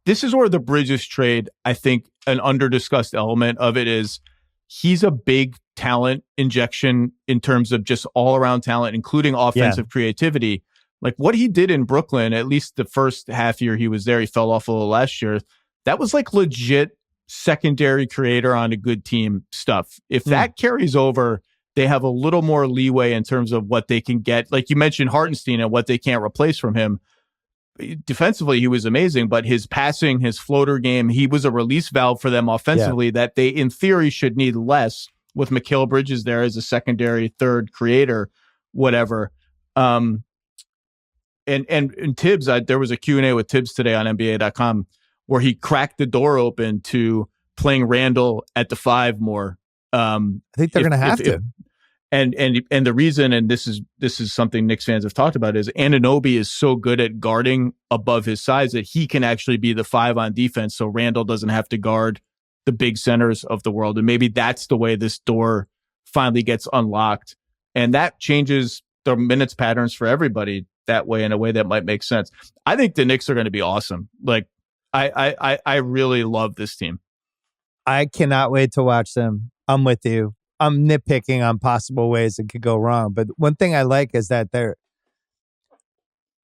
This is where the Bridges trade, I think an under-discussed element of it is he's a big talent injection in terms of just all-around talent, including offensive creativity. Like what he did in Brooklyn, at least the first half year he was there, he fell off a little last year. That was like legit secondary creator on a good team stuff. If that carries over, they have a little more leeway in terms of what they can get. Like you mentioned Hartenstein and what they can't replace from him. Defensively, he was amazing, but his passing, his floater game, he was a release valve for them offensively that they, in theory, should need less with Mikal Bridges there as a secondary third creator, whatever. And Tibbs, there was a Q&A with Tibbs today on NBA.com where he cracked the door open to playing Randall at the 5 more. I think they're going to have to. And the reason, and this is something Knicks fans have talked about, is Anunoby is so good at guarding above his size that he can actually be the 5 on defense. So Randall doesn't have to guard the big centers of the world. And maybe that's the way this door finally gets unlocked. And that changes the minutes patterns for everybody that way, in a way that might make sense. I think the Knicks are going to be awesome. Like I really love this team. I cannot wait to watch them. I'm with you. I'm nitpicking on possible ways it could go wrong. But one thing I like is that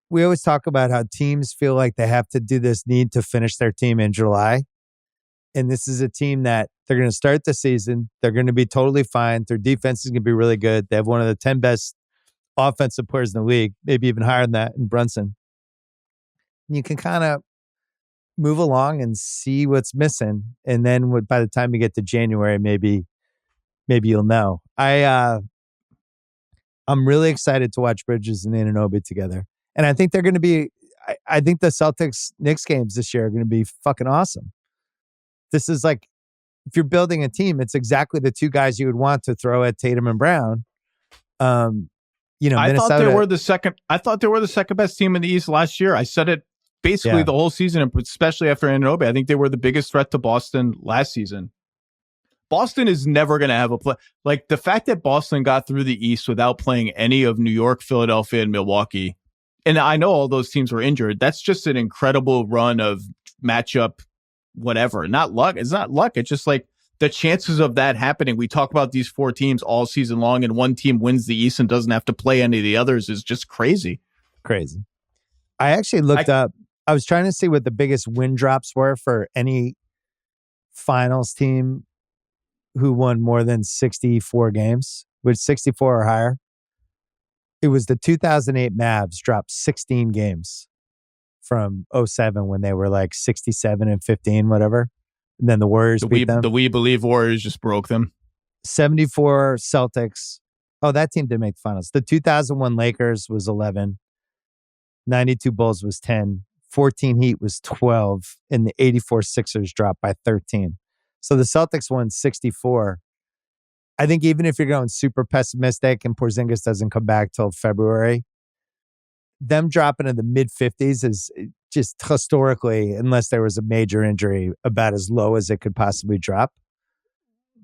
we always talk about how teams feel like they have to do this need to finish their team in July. And this is a team that they're going to start the season. They're going to be totally fine. Their defense is going to be really good. They have one of the 10 best offensive players in the league, maybe even higher than that in Brunson. And you can kind of move along and see what's missing. And then by the time you get to January, maybe you'll know. I'm really excited to watch Bridges and Anunoby together. And I think they're going to be, I think the Celtics Knicks games this year are going to be fucking awesome. This is like, if you're building a team, it's exactly the 2 guys you would want to throw at Tatum and Brown. I thought they were the second best team in the East last year. I said it basically the whole season, and especially after Anunoby. I think they were the biggest threat to Boston last season. Boston is never going to have a play. Like the fact that Boston got through the East without playing any of New York, Philadelphia, and Milwaukee. And I know all those teams were injured. That's just an incredible run of matchup, whatever. Not luck. It's not luck. It's just like the chances of that happening. We talk about these 4 teams all season long, and one team wins the East and doesn't have to play any of the others is just crazy. Crazy. I actually looked up. I was trying to see what the biggest win drops were for any finals team who won more than 64 games, which 64 or higher. It was the 2008 Mavs dropped 16 games from 07 when they were like 67-15, whatever. And then the Warriors beat them. The We Believe Warriors just broke them. 74 Celtics. Oh, that team didn't make the finals. The 2001 Lakers was 11. 92 Bulls was 10. 14 Heat was 12. And the 84 Sixers dropped by 13. So the Celtics won 64. I think even if you're going super pessimistic and Porzingis doesn't come back till February, them dropping in the mid-50s is just historically, unless there was a major injury, about as low as it could possibly drop.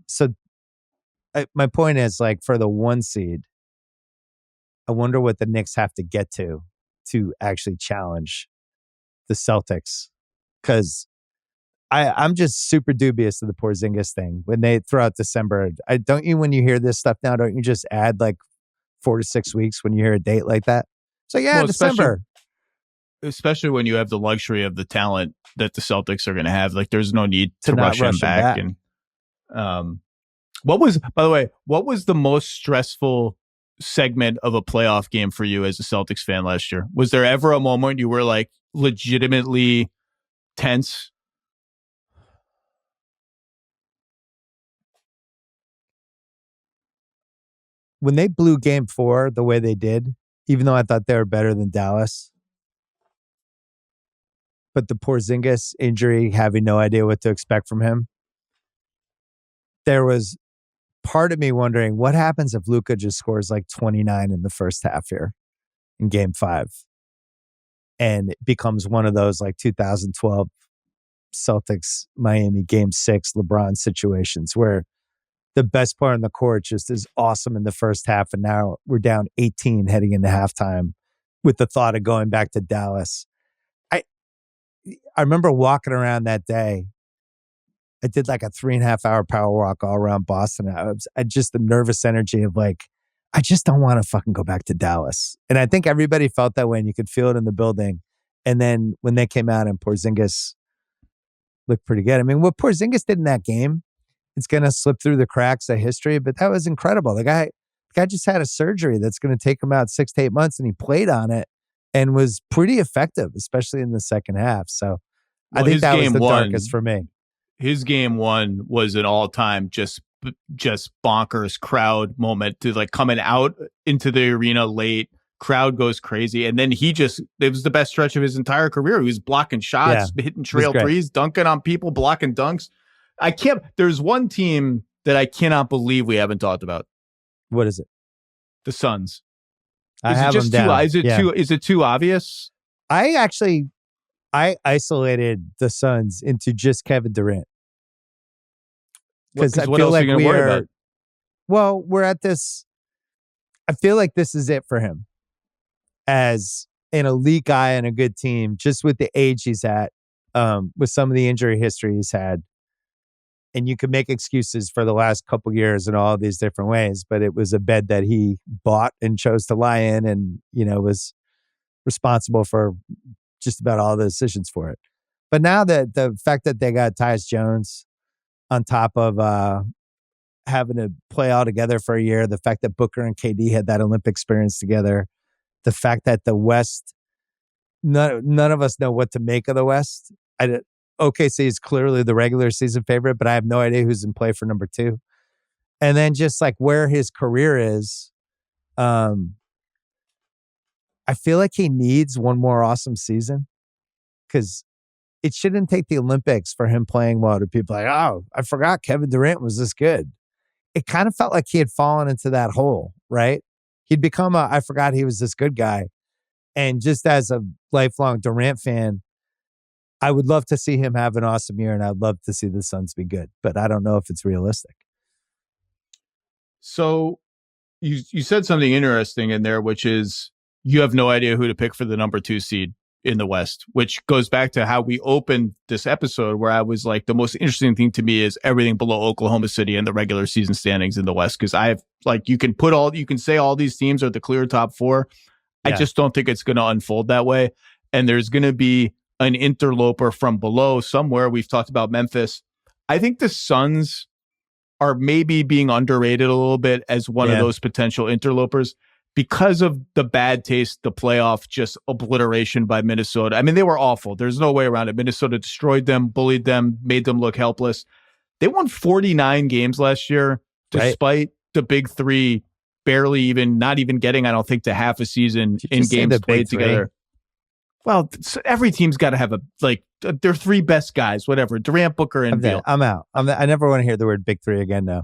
So my point is, like, for the 1 seed, I wonder what the Knicks have to get to actually challenge the Celtics. Because I'm just super dubious of the Porzingis thing. When they throw out December, when you hear this stuff now, don't you just add like 4 to 6 weeks when you hear a date like that? So December. Especially when you have the luxury of the talent that the Celtics are going to have. Like there's no need to rush him back. And what was the most stressful segment of a playoff game for you as a Celtics fan last year? Was there ever a moment you were like legitimately tense? When they blew game 4 the way they did, even though I thought they were better than Dallas, but the Porzingis injury, having no idea what to expect from him, there was part of me wondering what happens if Luka just scores like 29 in the first half here in game 5 and it becomes one of those like 2012 Celtics Miami game 6 LeBron situations where the best player on the court just is awesome in the first half, and now we're down 18 heading into halftime, with the thought of going back to Dallas. I remember walking around that day. I did like a 3.5 hour power walk all around Boston. I just the nervous energy of like, I just don't want to fucking go back to Dallas. And I think everybody felt that way, and you could feel it in the building. And then when they came out and Porzingis looked pretty good. I mean, what Porzingis did in that game, it's going to slip through the cracks of history, but that was incredible. The guy just had a surgery that's going to take him out 6 to 8 months, and he played on it and was pretty effective, especially in the second half. So I think that was the darkest for me. His game one was an all-time just bonkers crowd moment to like coming out into the arena late. Crowd goes crazy. And then it was the best stretch of his entire career. He was blocking shots, hitting trail threes, dunking on people, blocking dunks. There's one team that I cannot believe we haven't talked about. What is it? The Suns. Is it too obvious? I isolated the Suns into just Kevin Durant. Because I feel like we're at this. I feel like this is it for him as an elite guy and a good team, just with the age he's at, with some of the injury history he's had. And you can make excuses for the last couple years in all these different ways, but it was a bed that he bought and chose to lie in, and was responsible for just about all the decisions for it. But now that the fact that they got Tyus Jones on top of having to play all together for a year, the fact that Booker and KD had that Olympic experience together, the fact that the West, none of us know what to make of the West. OKC is clearly the regular season favorite, but I have no idea who's in play for number 2. And then just like where his career is, I feel like he needs one more awesome season, because it shouldn't take the Olympics for him playing well to people like, oh, I forgot Kevin Durant was this good. It kind of felt like he had fallen into that hole, right? He'd become I forgot he was this good guy. And just as a lifelong Durant fan, I would love to see him have an awesome year, and I'd love to see the Suns be good, but I don't know if it's realistic. So you said something interesting in there, which is you have no idea who to pick for the number 2 seed in the West, which goes back to how we opened this episode, where I was like, the most interesting thing to me is everything below Oklahoma City and the regular season standings in the West. Cause you can say all these teams are the clear top 4. Yeah. I just don't think it's going to unfold that way. And there's going to be an interloper from below somewhere. We've talked about Memphis. I think the Suns are maybe being underrated a little bit as one of those potential interlopers, because of the bad taste, the playoff just obliteration by Minnesota. I mean, they were awful. There's no way around it. Minnesota destroyed them, bullied them, made them look helpless. They won 49 games last year, despite the big 3 not even getting, I don't think, to half a season in games played together. Well, every team's got to have their 3 best guys, whatever. Durant, Booker, and Beal. I'm out. I never want to hear the word big 3 again now.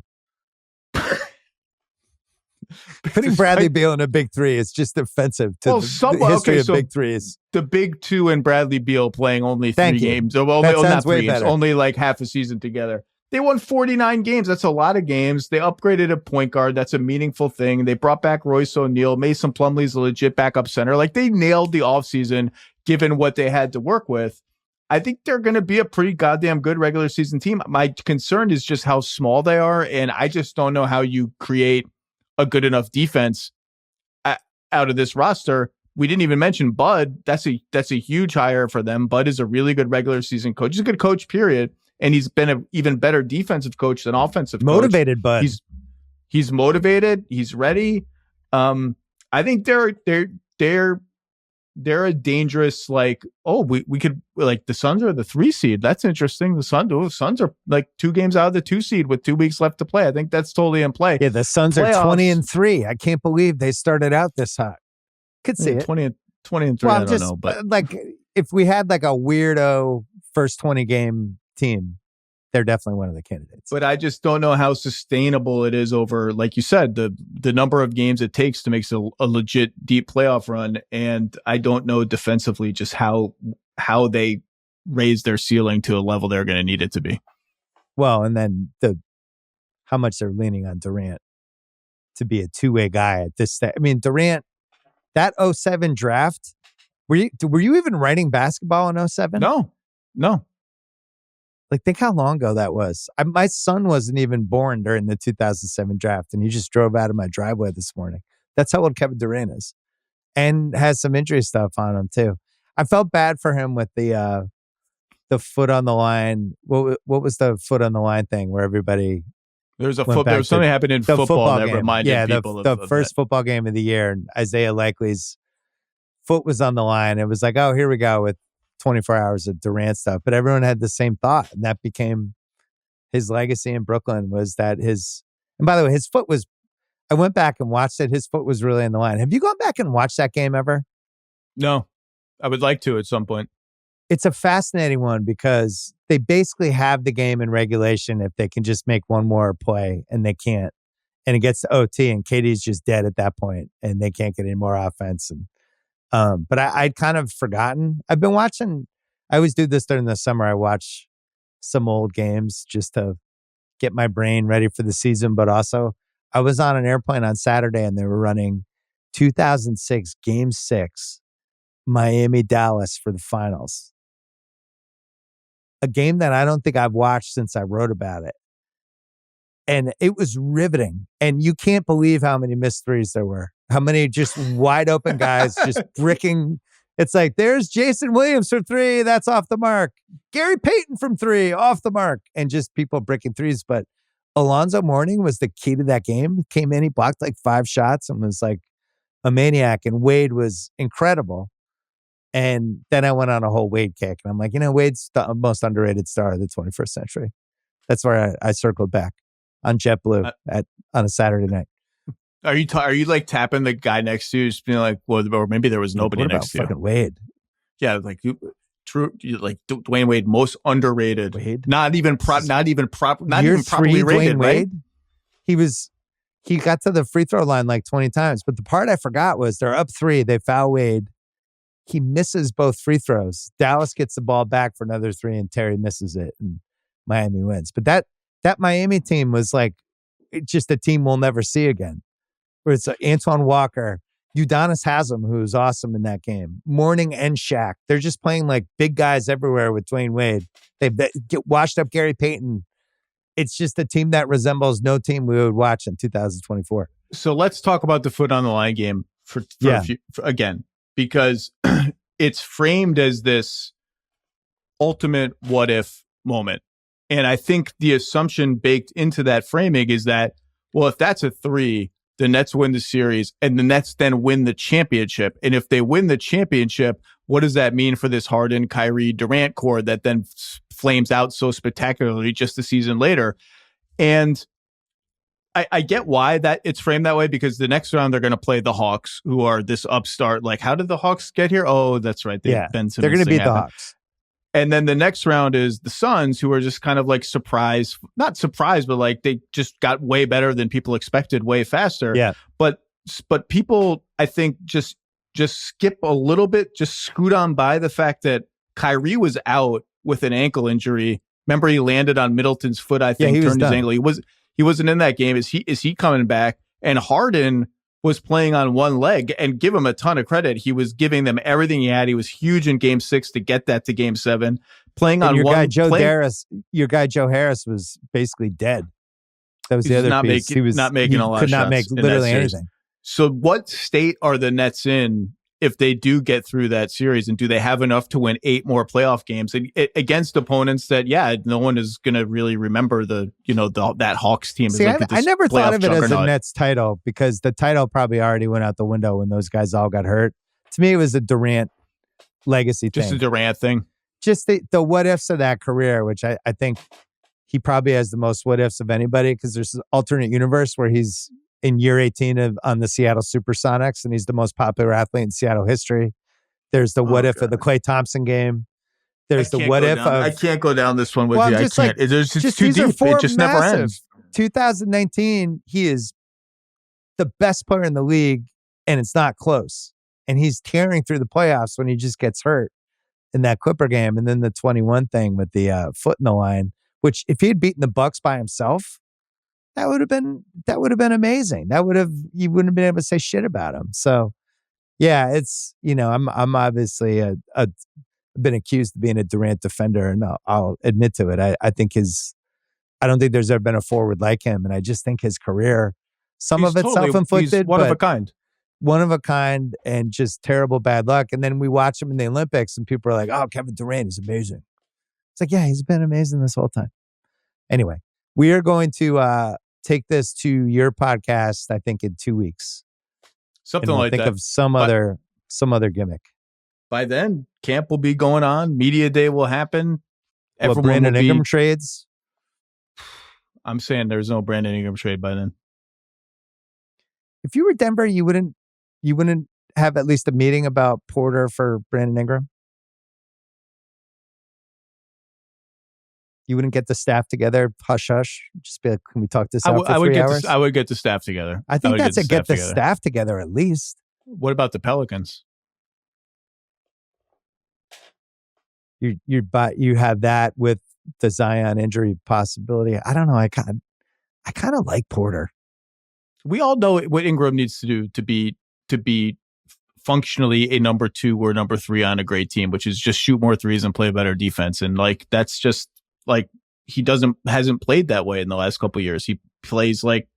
Putting Bradley Beal in a big 3 is just offensive to the history of big 3s. The big 2 and Bradley Beal playing only 3 games. Well, not 3 games, only like half a season together. They won 49 games. That's a lot of games. They upgraded a point guard. That's a meaningful thing. They brought back Royce O'Neal. Mason Plumlee's a legit backup center. Like, they nailed the offseason given what they had to work with. I think they're going to be a pretty goddamn good regular season team. My concern is just how small they are, and I just don't know how you create a good enough defense out of this roster. We didn't even mention Bud. That's a huge hire for them. Bud is a really good regular season coach. He's a good coach, period. And he's been an even better defensive coach than offensive coach. Motivated Bud. He's motivated. He's ready. I think they're a dangerous, we could, the Suns are the 3 seed. That's interesting. The Suns are like 2 games out of the 2 seed with 2 weeks left to play. I think that's totally in play. Yeah, the Suns are 20-3. I can't believe they started out this hot. Could see it. 20-3. Well, I don't know, but if we had like a weirdo first 20 game team, they're definitely one of the candidates. But I just don't know how sustainable it is over, like you said, the number of games it takes to make a legit deep playoff run. And I don't know defensively just how they raise their ceiling to a level they're going to need it to be. Well, and then how much they're leaning on Durant to be a 2-way guy at this stage. I mean, Durant, that 07 draft, were you even writing basketball in 07? No. Like, think how long ago that was. My son wasn't even born during the 2007 draft, and he just drove out of my driveway this morning. That's how old Kevin Durant is, and has some injury stuff on him too. I felt bad for him with the foot on the line. What was the foot on the line thing where everybody? There was something happened in football that reminded people of the first football game of the year. And Isaiah Likely's foot was on the line. It was like, oh, here we go with 24 hours of Durant stuff. But everyone had the same thought, and that became his legacy in Brooklyn. Was that his? And by the way, his foot was. I went back and watched it. His foot was really in the line. Have you gone back and watched that game ever? No, I would like to at some point. It's a fascinating one because they basically have the game in regulation if they can just make one more play, and they can't. And it gets to OT, and KD's just dead at that point, and they can't get any more offense. And but I'd kind of forgotten. I've been watching. I always do this during the summer. I watch some old games just to get my brain ready for the season. But also, I was on an airplane on Saturday, and they were running 2006 Game 6, Miami-Dallas for the finals. A game that I don't think I've watched since I wrote about it. And it was riveting. And you can't believe how many missed threes there were. How many just wide open guys just bricking. It's like, there's Jason Williams from 3. That's off the mark. Gary Payton from 3, off the mark. And just people bricking threes. But Alonzo Mourning was the key to that game. He came in, he blocked like 5 shots and was like a maniac. And Wade was incredible. And then I went on a whole Wade kick. And I'm like, Wade's the most underrated star of the 21st century. That's where I circled back on JetBlue on a Saturday night. Are you like tapping the guy next to you, just being like, well, or maybe there was nobody next to you? Fucking Wade. Yeah, like like Dwayne Wade, most underrated. Wade? Not even properly Dwayne rated, right? Wade? He got to the free throw line like 20 times. But the part I forgot was they're up 3. They foul Wade. He misses both free throws. Dallas gets the ball back for another 3, and Terry misses it, and Miami wins. But that Miami team was like just a team we'll never see again. Where it's Antoine Walker, Udonis Haslem, who's awesome in that game, Mourning and Shaq. They're just playing like big guys everywhere with Dwayne Wade. They get washed up Gary Payton. It's just a team that resembles no team we would watch in 2024. So let's talk about the foot on the line game for again. Because it's framed as this ultimate what if moment. And I think the assumption baked into that framing is that, well, if that's a 3, the Nets win the series and the Nets then win the championship. And if they win the championship, what does that mean for this Harden, Kyrie, Durant core that then flames out so spectacularly just a season later? And I get why that it's framed that way, because the next round they're going to play the Hawks, who are this upstart. Like, how did the Hawks get here? Oh, that's right. They're going to beat the Hawks. And then the next round is the Suns, who are just kind of like not surprised, but like they just got way better than people expected, way faster. Yeah. But people, I think, just skip a little bit, just scoot on by the fact that Kyrie was out with an ankle injury. Remember, he landed on Middleton's foot, I think, turned his ankle. He wasn't in that game. Is he coming back? And Harden was playing on one leg, and give him a ton of credit. He was giving them everything he had. He was huge in Game 6 to get that to Game 7. Playing on your one. Your guy Joe Harris was basically dead. That was the other piece. He was not making a lot of shots. Could not make literally anything. So what state are the Nets in if they do get through that series, and do they have enough to win 8 more playoff games against opponents that, no one is going to really remember that Hawks team? See, I never thought of it as a Nets title, because the title probably already went out the window when those guys all got hurt. To me, it was a Durant legacy thing. Just a Durant thing. Just the what ifs of that career, which I think he probably has the most what ifs of anybody, because there's an alternate universe where he's in year 18 on the Seattle Supersonics, and he's the most popular athlete in Seattle history. There's the what if of the Klay Thompson game. There's the what if of... I can't go down this one with you. I can't. Like, it's too deep. It just never ends. 2019, he is the best player in the league, and it's not close. And he's tearing through the playoffs when he just gets hurt in that Clipper game. And then the 21 thing with the foot in the line, which if he had beaten the Bucks by himself, that would have been amazing. You wouldn't have been able to say shit about him. So Yeah, it's, I'm obviously been accused of being a Durant defender, and I'll admit to it. I think I don't think there's ever been a forward like him, and I just think his career, some of it's He's self-inflicted, one of a but kind. one of a kind and just terrible bad luck. And then we watch him in the Olympics, and people are like, "Oh, Kevin Durant is amazing." It's like, yeah, he's been amazing this whole time. Anyway, we are going to take this to your podcast, I think, in 2 weeks. Something we'll like think that. of some other gimmick. By then, camp will be going on. Media day will happen. What, Brandon Ingram trades? I'm saying there's no Brandon Ingram trade by then. If you were Denver, you wouldn't have at least a meeting about Porter for Brandon Ingram? You wouldn't get the staff together, hush hush, just be like, can we talk this out for 3 hours? I would get the staff together. I think that's get the staff together at least. What about the Pelicans? You have that with the Zion injury possibility. I don't know. I kind of like Porter. We all know what Ingram needs to do to be functionally a number 2 or number 3 on a great team, which is just shoot more threes and play better defense. And like that's just like he hasn't played that way in the last couple of years. He plays like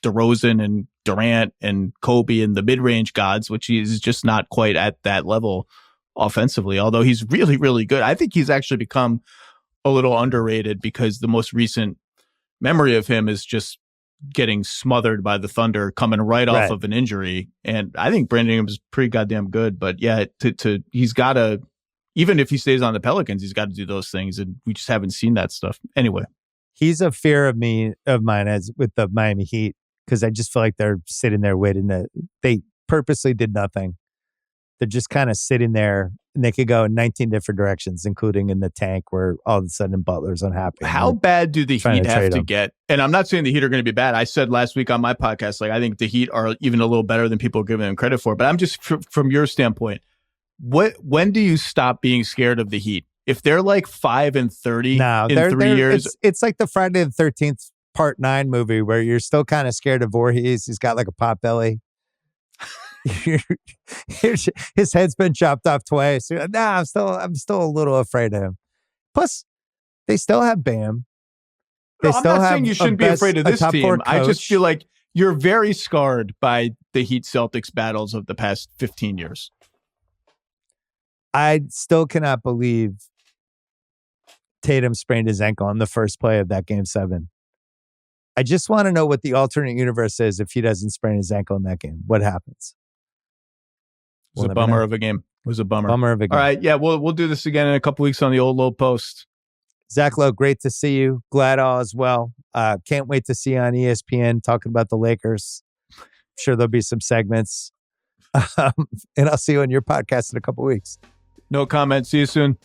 DeRozan and Durant and Kobe and the mid-range gods, which is just not quite at that level offensively, although he's really, really good. I think he's actually become a little underrated because the most recent memory of him is just getting smothered by the Thunder coming right off of an injury. And I think Brandon Ingram is pretty goddamn good, but yeah, he's got to, even if he stays on the Pelicans, he's got to do those things. And we just haven't seen that stuff. Anyway. He's a fear of mine as with the Miami Heat, because I just feel like they're sitting there waiting they purposely did nothing. They're just kind of sitting there, and they could go in 19 different directions, including in the tank where all of a sudden Butler's unhappy. How bad do the Heat have to get? And I'm not saying the Heat are going to be bad. I said last week on my podcast, like I think the Heat are even a little better than people are giving them credit for. But I'm just from your standpoint, when do you stop being scared of the Heat? If they're like 5-30 in 3 years, it's like the Friday the 13th Part 9 movie where you're still kind of scared of Voorhees. He's got like a pot belly. His head's been chopped off twice. I'm still a little afraid of him. Plus, they still have Bam. I'm not saying you shouldn't be afraid of this team. I just feel like you're very scarred by the Heat Celtics battles of the past 15 years. I still cannot believe Tatum sprained his ankle on the first play of that Game 7. I just want to know what the alternate universe is if he doesn't sprain his ankle in that game. What happens? It was a bummer of a game. It was a bummer. Bummer of a game. All right. Yeah, we'll do this again in a couple weeks on the Old Low Post. Zach Lowe, great to see you. Glad all is well. Can't wait to see you on ESPN talking about the Lakers. I'm sure there'll be some segments. And I'll see you on your podcast in a couple weeks. No comment. See you soon.